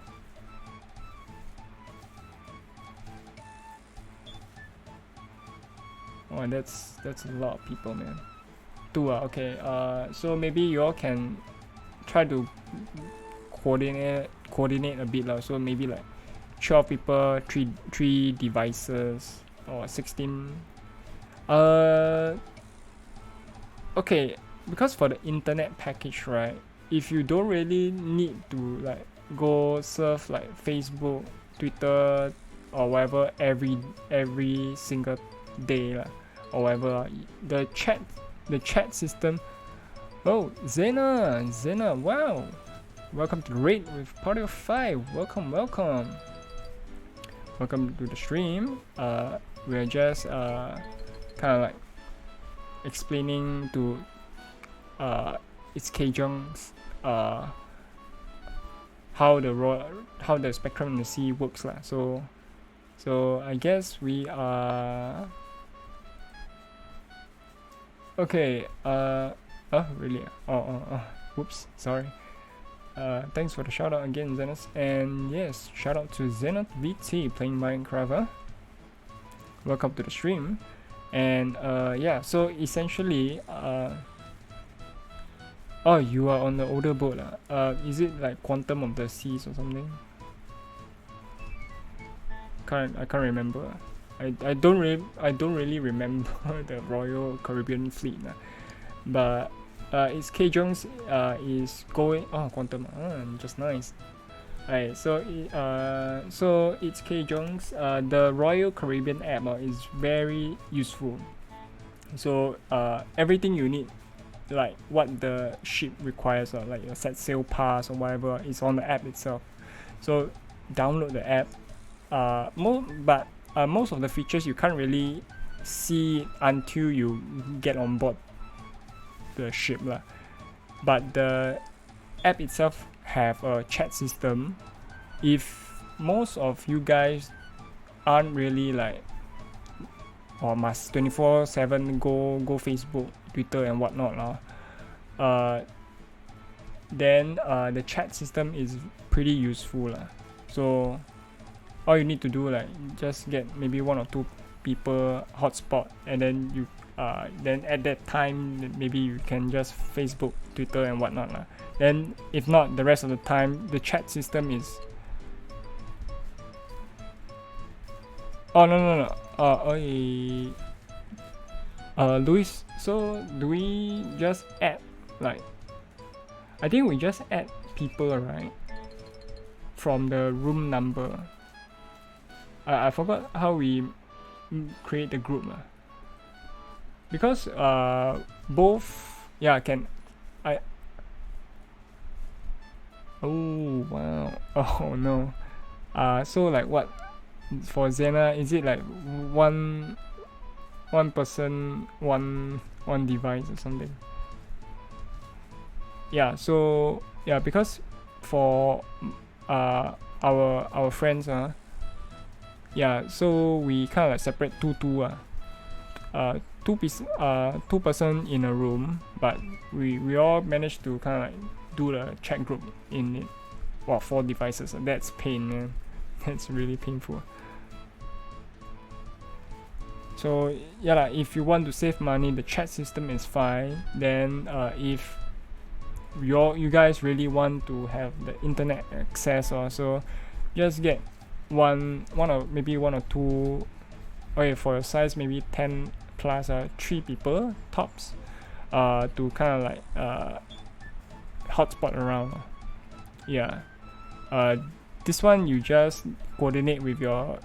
Oh, that's a lot of people, man. 2 okay. So maybe you all can try to coordinate a bit lah. So maybe like 12 people, three devices, or 16. Okay, because for the internet package, right? If you don't really need to like go surf like Facebook, Twitter, or whatever every single day lah, or whatever, the chat system. Oh, Zena, wow, welcome to the raid with party of 5. Welcome to the stream. We're just kind of like explaining to its Kjung's how the spectrum in the sea works lah. So I guess we are okay. Really? Oh. Whoops. Sorry. Thanks for the shout out again, Zenith. And yes, shout out to Zenith VT playing Minecraft. Welcome to the stream. And yeah, so essentially, oh, you are on the older boat. Is it like Quantum of the Seas or something? I can't remember. I don't really remember the Royal Caribbean Fleet. But it's Kjung's is going. Oh, Quantum. Just nice. Alright, so it's Kjung's. The Royal Caribbean app is very useful. So everything you need, like what the ship requires, or like your set sail pass or whatever, is on the app itself. So download the app. Most of the features you can't really see until you get on board the ship lah. But the app itself have a chat system. If most of you guys aren't really like, or must 24/7 go Facebook, Twitter and whatnot lah, then the chat system is pretty useful lah. So all you need to do, like, just get maybe 1 or 2 people hotspot, and then you then at that time maybe you can just Facebook, Twitter and whatnot lah. Then if not, the rest of the time the chat system is no. Luis, so do we just add, like, I think we just add people, right, from the room number. I forgot how we create the group because both, yeah, can I. Oh wow. Oh no. So like what for Zena, is it like one person, one device or something? Yeah, so yeah, because for our friends yeah, so we kind of like separate two person in a room, but we all managed to kind of like do the chat group in it. Wow, 4 devices. That's pain, man. That's really painful. So yeah, if you want to save money, the chat system is fine. Then if you guys really want to have the internet access, also just get one or maybe 1 or 2. Okay, for your size, maybe 10 plus 3 people tops, to kind of like hotspot around. Yeah. This one you just coordinate with your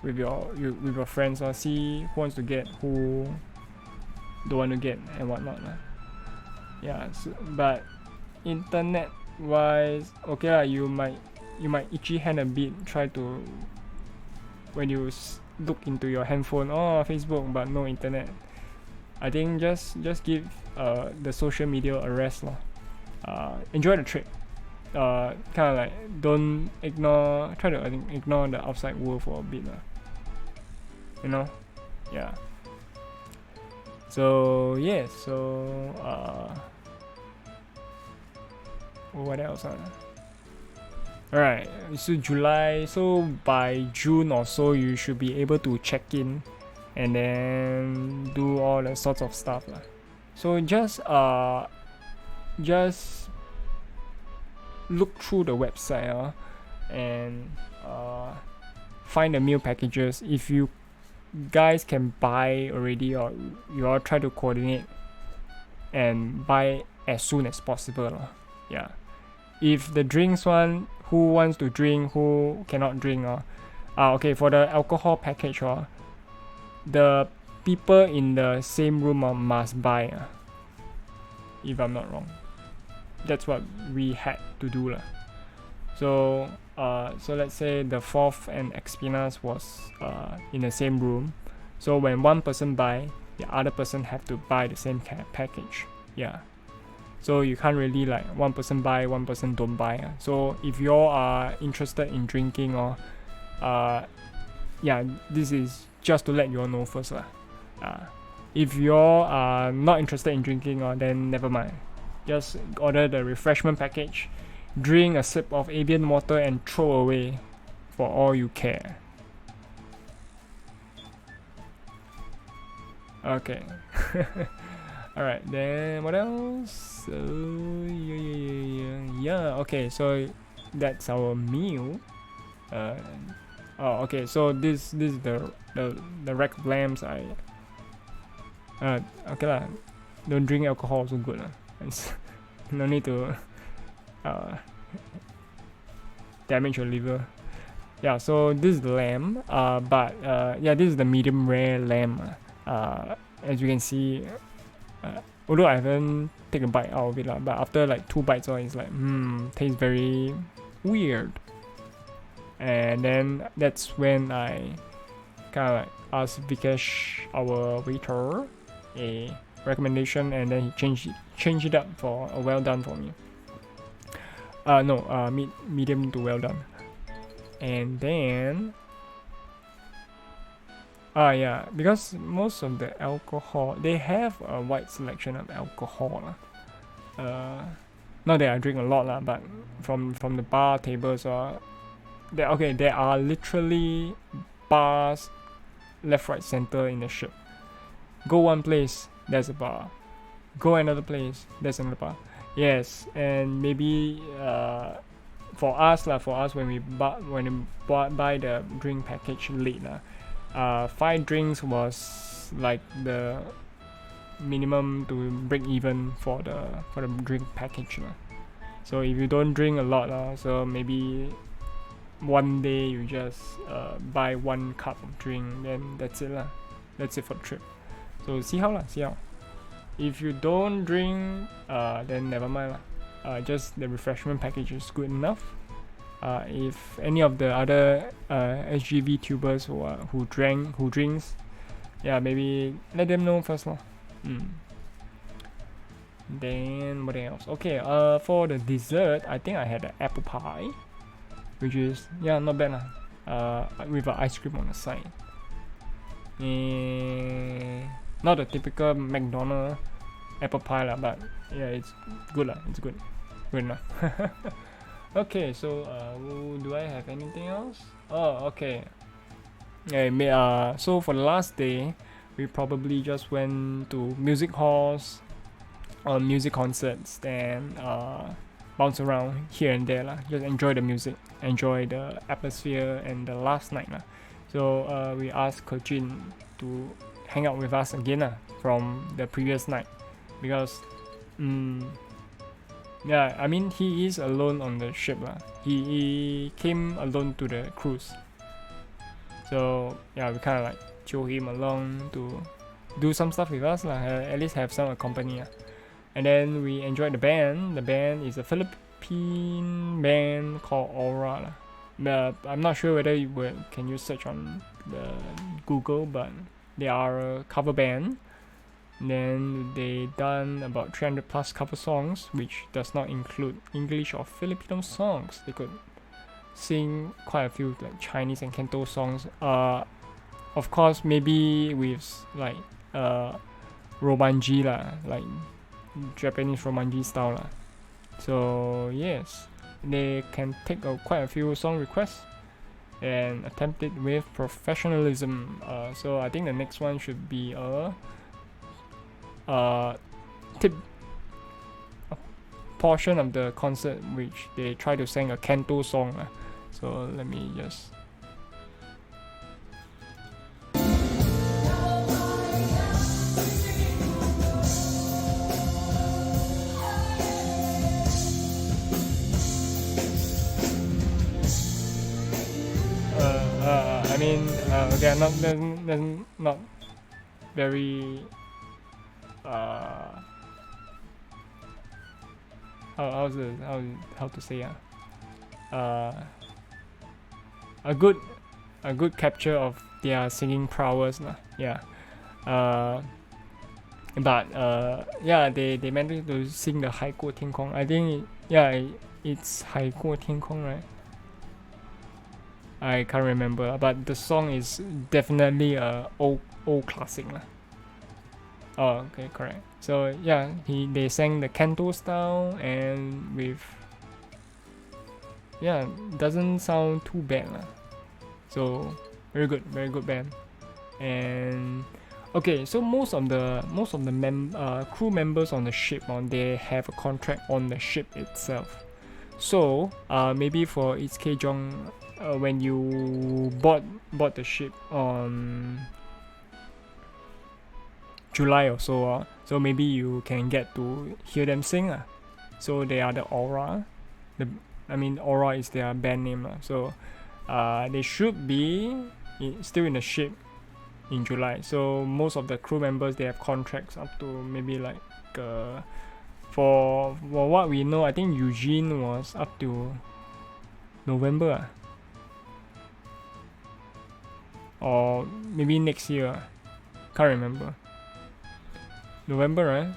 friends, or see who wants to get, who don't want to get and whatnot. Yeah. So, but internet wise, okay lah, you might itchy hand a bit, try to, when you look into your handphone, Facebook, but no internet. I think just give the social media a rest lah. Enjoy the trip. Kind of like try to ignore the outside world for a bit lah. You know, yeah. So yeah, what else? Alright, so July, so by June or so you should be able to check in and then do all the sorts of stuff lah. So just look through the website and find the meal packages. If you guys can buy already, or you all try to coordinate and buy as soon as possible. Yeah. If the drinks one, who wants to drink, who cannot drink. Okay, for the alcohol package, the people in the same room must buy. If I'm not wrong. That's what we had to do. So let's say the fourth and Expinas was in the same room. So when one person buy, the other person have to buy the same package. Yeah. So you can't really like one person buy, one person don't buy. So if you all are interested in drinking, or this is just to let you all know first. If you all are not interested in drinking, then never mind. Just order the refreshment package, drink a sip of Avian water and throw away for all you care. Okay. Alright, then what else? Okay, so that's our meal. Okay, so this is the rack of lamps. Okay lah, don't drink alcohol also good lah. No need to damage your liver. Yeah, so this is the lamb. This is the medium rare lamb. As you can see, although I haven't taken a bite out of it but after like 2 bites, it's like tastes very weird. And then that's when I kind of like asked Vikesh, our waiter, a recommendation, and then he changed it up for a well done for me. Medium to well done. And then because most of the alcohol, they have a wide selection of alcohol. Not that I drink a lot but from the bar tables, there are literally bars left, right, center in the ship. Go one place, there's a bar. Go another place, there's another bar. Yes, and maybe for us when we buy the drink package late 5 drinks was like the minimum to break even for the drink package. So if you don't drink a lot, so maybe one day you just buy 1 cup of drink, then that's it lah. That's it for the trip. So see how. If you don't drink, then never mind lah. Just the refreshment package is good enough. If any of the other SGV tubers who drinks, maybe let them know first lah. Then what else? Okay, for the dessert, I think I had an apple pie, which is not bad lah. With an ice cream on the side. Not the typical McDonald's apple pie lah, but it's good lah. It's good enough. Okay, so do I have anything else? Oh, okay. So for the last day, we probably just went to music halls or music concerts, then bounce around here and there lah. Just enjoy the music, enjoy the atmosphere, and the last night lah. So we asked Kojin to hang out with us again from the previous night, because I mean he is alone on the ship lah. He came alone to the cruise, so we kind of like chill him along to do some stuff with us lah. At least have some company. And then we enjoyed the band. The band is a Philippine band called Aura lah. I'm not sure whether can you search on the Google, but they are a cover band. Then they done about 300 plus cover songs, which does not include English or Filipino songs. They could sing quite a few like Chinese and Canto songs. Of course, maybe with like Romanji lah, like Japanese Romanji style lah. So yes, they can take quite a few song requests, and attempt it with professionalism. So I think the next one should be a portion of the concert which they try to sing a canto song. So let me just. I mean, okay, not very how to say a good capture of their singing prowess lah. Yeah. But yeah, they managed to sing the 海阔天空. I think it's 海阔天空, right? I can't remember, but the song is definitely a old classic lah. Oh, okay, correct. So yeah, they sang the canto style and with doesn't sound too bad lah. So very good band. And okay, so most of the crew members on the ship, they have a contract on the ship itself. So maybe for Itsuke Jong, when you bought the ship on July or so, so maybe you can get to hear them sing. So they are the Aura. Aura is their band name. So they should be still in the ship in July. So most of the crew members, they have contracts up to maybe like for what we know, I think Eugene was up to November. Or maybe next year. Can't remember. November, right?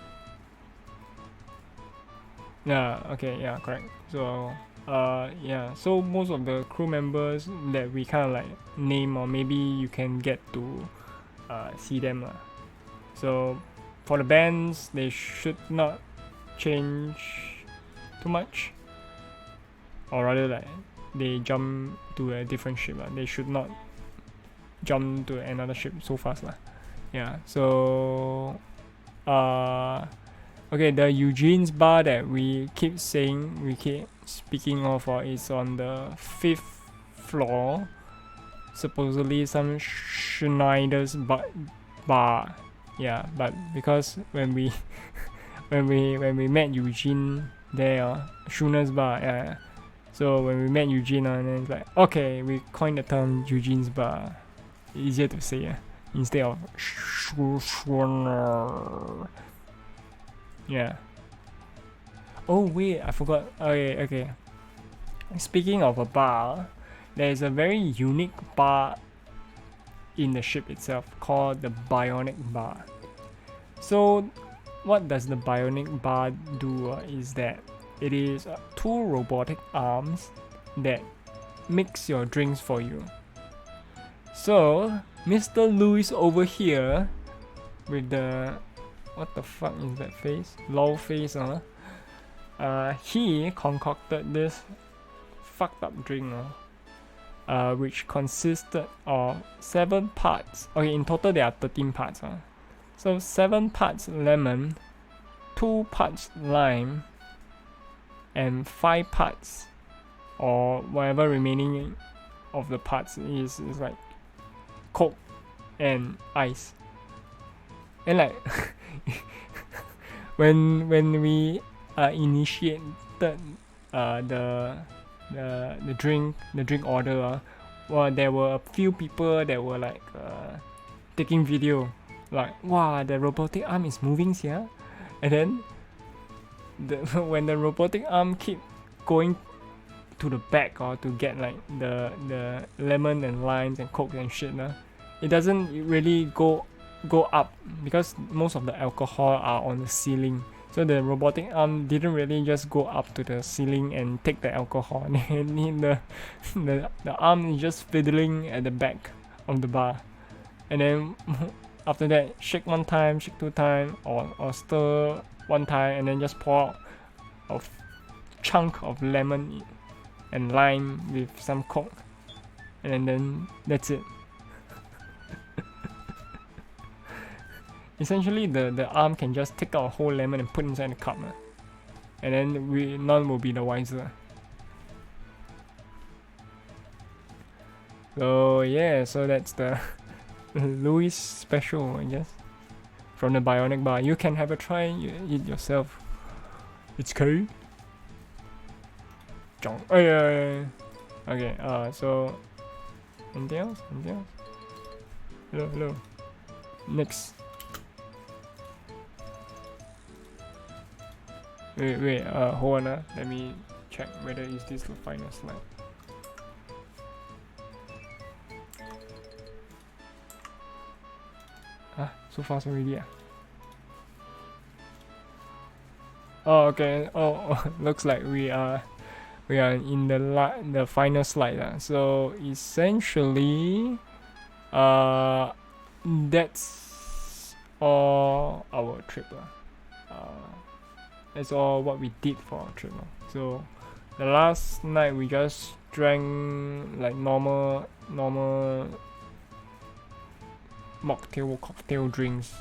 Yeah, okay, yeah, correct. So so most of the crew members that we kind of like name, or maybe you can get to see them. So for the bands, they should not change too much, or rather like they jump to a different ship. They should not jump to another ship so fast. Yeah, so okay, the Eugene's bar that we keep speaking of is on the 5th floor. Supposedly some Schneider's bar. Yeah, but because when we met Eugene there, Schooner's bar. Yeah. So when we met Eugene, and then it's like, okay, we coined the term Eugene's bar. Easier to say instead of Schooner. Yeah. Oh wait, I forgot. Okay. Speaking of a bar, there is a very unique bar in the ship itself called the Bionic Bar. So what does the Bionic Bar do is that it is 2 robotic arms that mix your drinks for you. So Mr. Lewis over here with the, what the fuck is that face? Lol face, he concocted this fucked up drink, which consisted of 7 parts. Okay, in total there are 13 parts. So 7 parts lemon, 2 parts lime, and 5 parts, or whatever remaining of the parts is like Coke and ice. And like when we initiated the drink order, well, there were a few people that were like taking video, like, wow, the robotic arm is moving here. And then when the robotic arm keep going to the back or to get like the lemon and limes and Coke and shit, it doesn't really go up because most of the alcohol are on the ceiling. So the robotic arm didn't really just go up to the ceiling and take the alcohol. the arm is just fiddling at the back of the bar. And then after that, shake 1 time, shake 2 times, or stir 1 time, and then just pour out a chunk of lemon and lime with some Coke. and then that's it. Essentially, the arm can just take out a whole lemon and put inside the cup, and then none will be the wiser. So yeah, so that's the Louis special, I guess, from the Bionic Bar. You can have a try, you eat yourself. It's cool. Oh yeah. Okay. So anything else? Hello. Next. Wait. Hold on. Let me check whether is this the final slide. So fast already. Oh, okay. Oh, looks like we are in the final slide. So essentially, that's all our trip. That's all what we did for our trip. So the last night we just drank like normal cocktail drinks,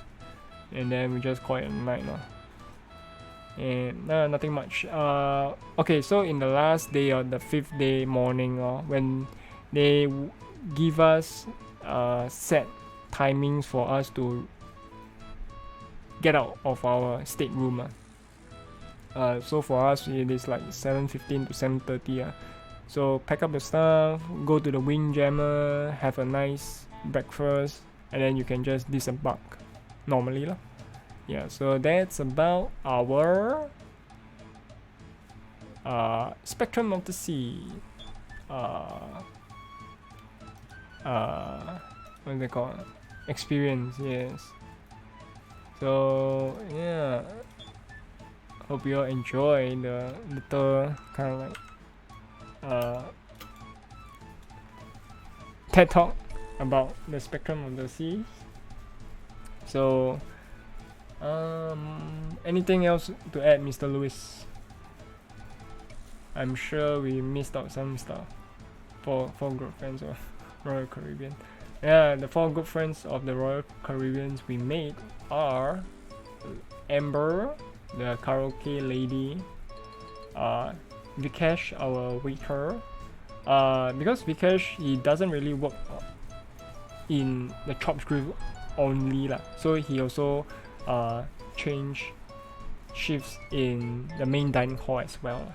and then we just call it a night. And nothing much. Okay, so in the last day or the 5th day morning, when they give us set timings for us to get out of our stateroom. So for us it is like 7:15 to 7:30. So pack up the stuff, go to the Windjammer, have a nice breakfast, and then you can just disembark normally lah. Yeah, so that's about our Spectrum of the Sea. What is it called? Experience, yes. So yeah, hope you all enjoy the little kind of like TED talk about the Spectrum of the Sea. So anything else to add, Mr. Lewis? I'm sure we missed out some stuff. Four good friends of Royal Caribbean. Yeah, the 4 good friends of the Royal Caribbeans we made are Amber, the karaoke lady, Vikesh, our waiter. Because Vikesh, he doesn't really work in the Chops Grill only lah, so he also change shifts in the main dining hall as well.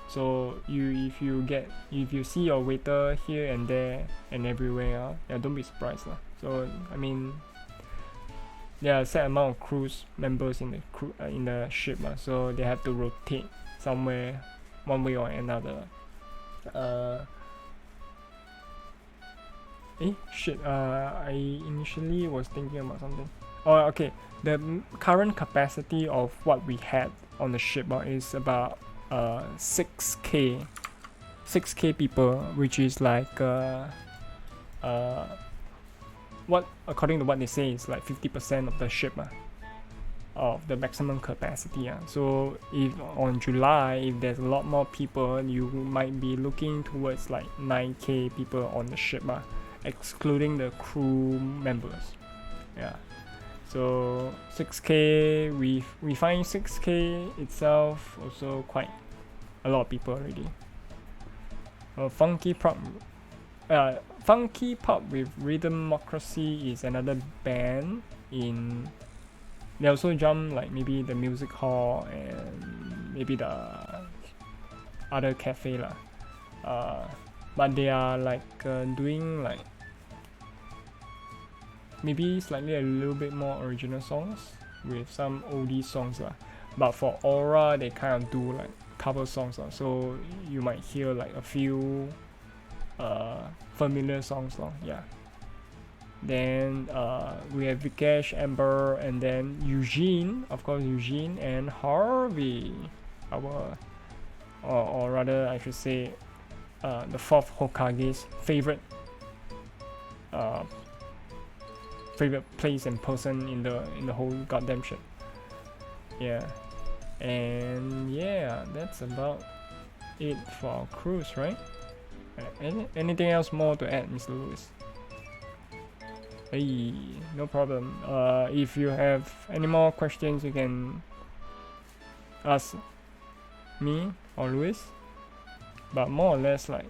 So if you see your waiter here and there and everywhere, yeah, don't be surprised lah. So I mean, there are a set amount of cruise members in the ship so they have to rotate somewhere, one way or another. I initially was thinking about something. Oh, okay. The current capacity of what we had on the ship is about 6k people, which is like what according to what they say is like 50% of the ship of the maximum capacity. So if on July, if there's a lot more people, you might be looking towards like 9k people on the ship, excluding the crew members. Yeah. So 6k, we find 6k itself also quite a lot of people already. Funky Pop with Rhythmocracy is another band in. They also jump like maybe the music hall and maybe the other cafe lah. But they are like doing like maybe slightly a little bit more original songs with some oldie songs lah. But for Aura, they kind of do like cover songs lah. So you might hear like a few familiar songs lah. Yeah. Then we have Vikesh, Amber, and then Eugene, of course Eugene and Harvey, our or rather I should say the 4th Hokage's favorite place and person in the whole goddamn ship. Yeah. And yeah, that's about it for our cruise, right? Anything else more to add, Mr. Lewis? Hey, no problem. If you have any more questions, you can ask me or Lewis. But more or less like,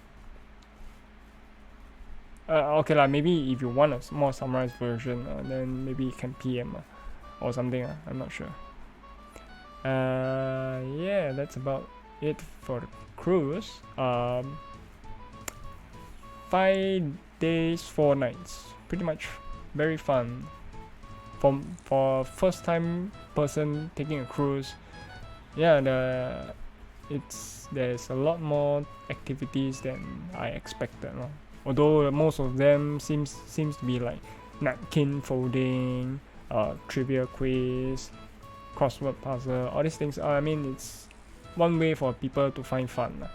okay lah. Maybe if you want a more summarized version, then maybe you can PM or something. I'm not sure. Yeah, that's about it for the cruise. 5 days, 4 nights. Pretty much very fun. For first time person taking a cruise, yeah, there's a lot more activities than I expected. Although most of them seems to be like napkin folding, trivia quiz, crossword puzzle, all these things. I mean, it's one way for people to find fun.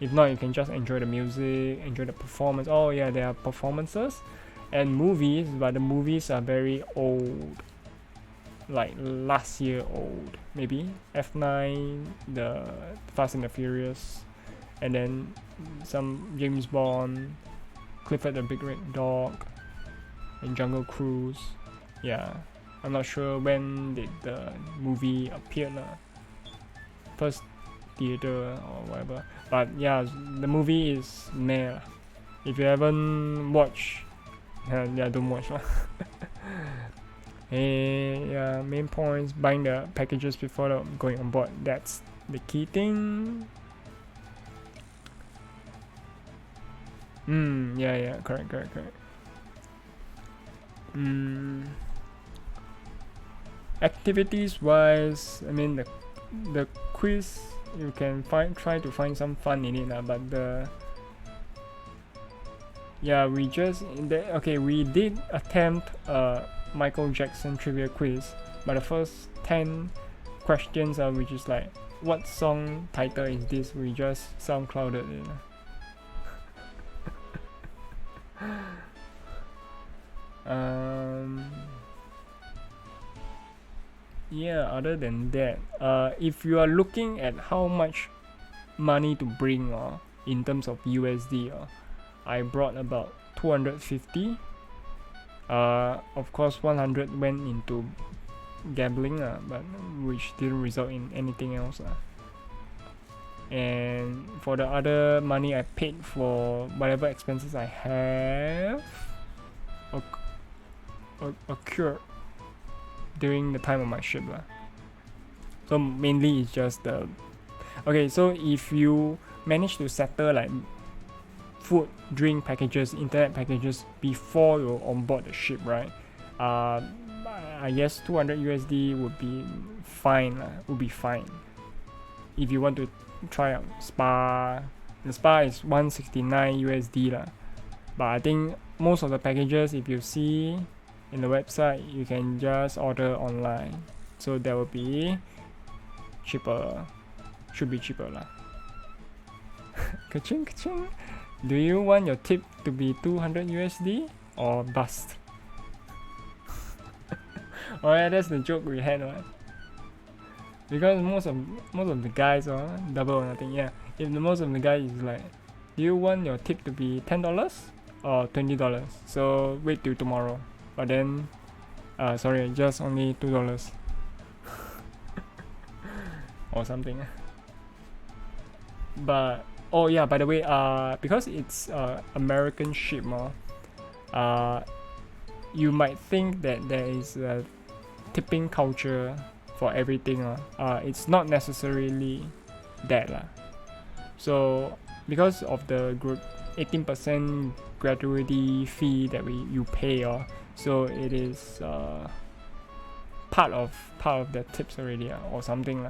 If not, you can just enjoy the music, enjoy the performance. Oh yeah, there are performances and movies, but the movies are very old, like last year old, maybe F9, the Fast and the Furious, and then some James Bond, Clifford the Big Red Dog, and Jungle Cruise. Yeah, I'm not sure when did the movie appear, first theater or whatever. But yeah, the movie is meh. If you haven't watched, yeah, don't watch. Yeah, main points: buying the packages before going on board. That's the key thing. Yeah, correct. Activities wise, I mean the quiz, you can try to find some fun in it, but we did attempt Michael Jackson trivia quiz, but the first 10 questions which is like, what song title is this? We just SoundClouded it. Yeah, other than that, if you are looking at how much money to bring in terms of USD, I brought about 250. Of course 100 went into gambling, but which didn't result in anything else. And for the other money I paid for whatever expenses I have occurred during the time of my ship. So mainly it's just the... Okay, so if you manage to settle like food, drink packages, internet packages before you're on board the ship, right? I guess 200 USD would be fine. If you want to try out spa, the spa is 169 USD. But I think most of the packages, if you see in the website, you can just order online, so that will be cheaper. Should be cheaper lah. Ka-ching, ka-ching. Do you want your tip to be 200 USD or bust? Alright, that's the joke we had, right? Because most of the guys double or nothing. Yeah, if most of the guys is like, do you want your tip to be $10 or $20? So wait till tomorrow. But then, sorry, just only $2 or something. But oh yeah, by the way, because it's American ship, you might think that there is a tipping culture for everything. It's not necessarily that. So because of the 18% gratuity fee that you pay, so it is part of the tips already, or something.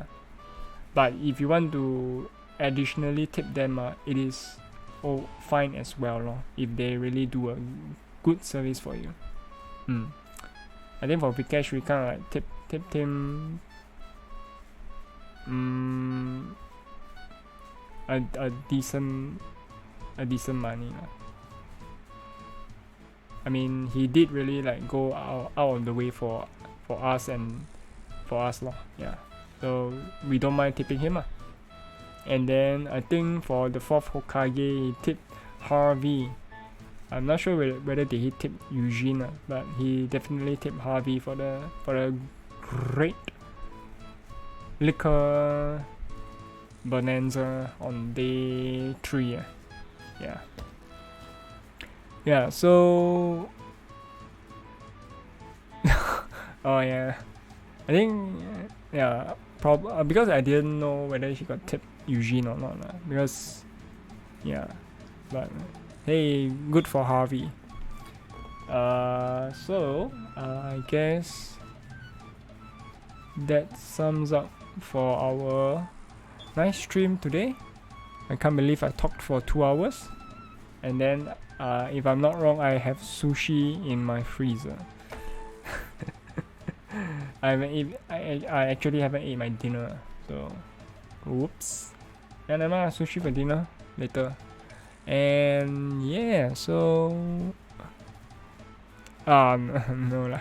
But if you want to additionally tip them, it is fine as well, if they really do a good service for you. I think for Vikesh we kind of like tipped him a decent money. I mean, he did really like go out of the way for us and for us, yeah. So we don't mind tipping him. And then I think for the 4th Hokage, he tipped Harvey. I'm not sure whether did he tip Eugene, but he definitely tipped Harvey for the great liquor bonanza on day 3. Yeah. So oh yeah, I think because I didn't know whether she got tipped Eugene or not, because but hey, good for Harvey. So I guess that sums up for our nice stream today. I can't believe I talked for 2 hours, and then if I'm not wrong, I have sushi in my freezer. I actually haven't eaten my dinner, so whoops. And I'm gonna sushi for dinner later. And yeah, so no lah.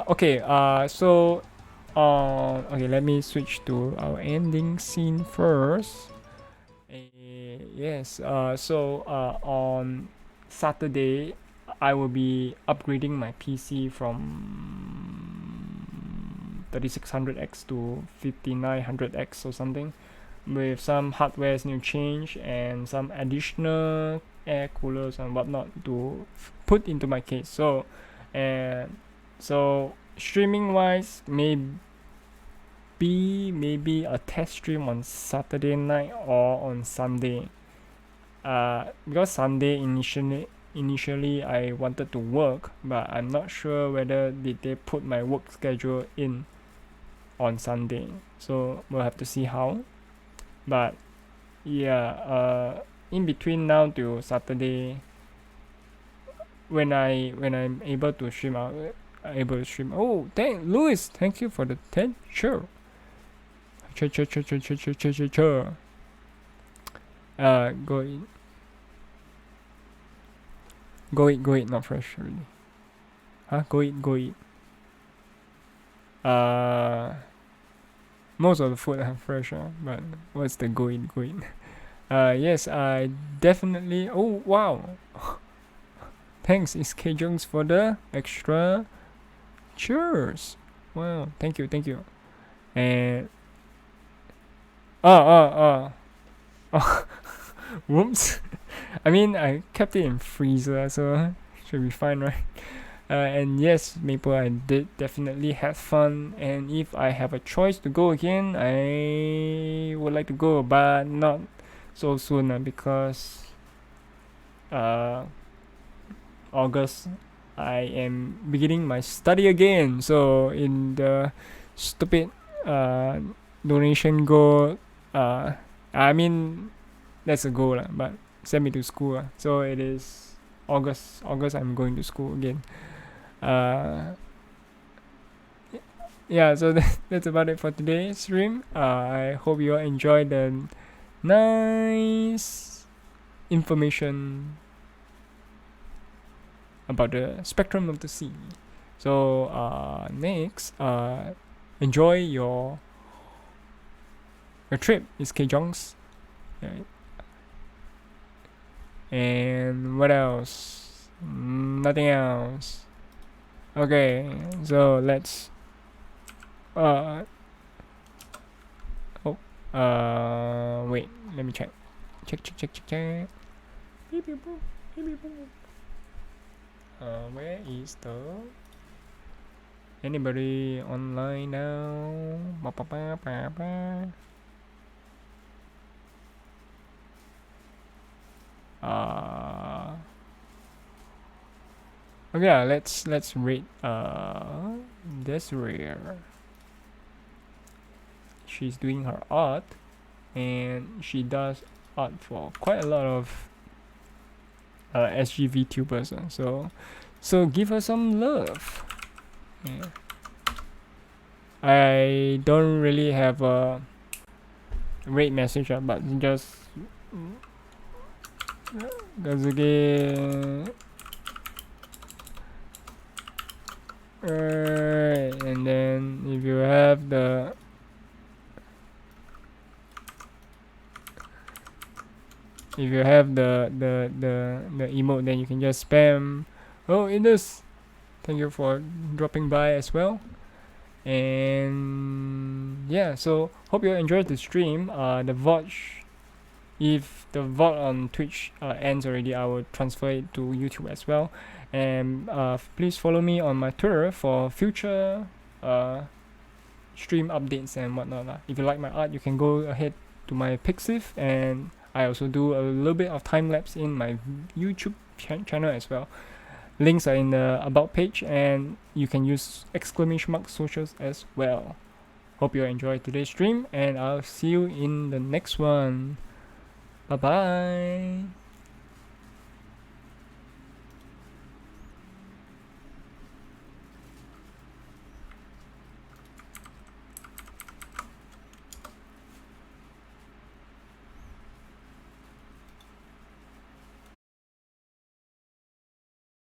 Okay, okay, let me switch to our ending scene first. Yes, on Saturday I will be upgrading my PC from 3600X to 5900X or something, with some hardware's new change and some additional air coolers and whatnot to put into my case. So streaming wise, maybe a test stream on Saturday night or on Sunday. Because Sunday initially I wanted to work, but I'm not sure whether did they put my work schedule in on Sunday. So we'll have to see how. But yeah, in between now to Saturday, when I'm able to stream out, Oh, Louis, thank you for the 10. Sure. Go eat, not fresh really. Huh? Go eat. Most of the food are fresh, but what's the go eat? Yes, I definitely. Oh wow! Thanks, SK Jones, for the extra. Cheers! Wow, thank you. And whoops. I mean, I kept it in freezer, so should be fine, right? And yes, Maple, I did definitely have fun, and if I have a choice to go again, I would like to go, but not so soon, because August I am beginning my study again. So in the stupid donation goal, I mean that's a goal, but send me to school. So it is August I'm going to school again. Yeah, so that's about it for today's stream. I hope you all enjoyed the nice information about the spectrum of the sea. So next, enjoy your trip. It's Kjongs, right? And what else? Nothing else. Okay, so let's wait, let me check. Beep, beep, boop. Beep, beep, boop. Where is the anybody online now? Okay, let's rate Desiree. She's doing her art, and she does art for quite a lot of SG VTubers, so give her some love. Yeah. I don't really have a rate message, but just Gazuge. Alright, and then if you have the If you have the emote, then you can just spam. Oh, it is. Thank you for dropping by as well. And yeah, so hope you enjoyed the stream. The VOD, if the VOD on Twitch ends already, I will transfer it to YouTube as well. And please follow me on my Twitter for future stream updates and whatnot. If you like my art, you can go ahead to my Pixiv, and I also do a little bit of time lapse in my YouTube channel as well. Links are in the about page, and you can use !! socials as well. Hope you enjoyed today's stream, and I'll see you in the next one. Bye bye.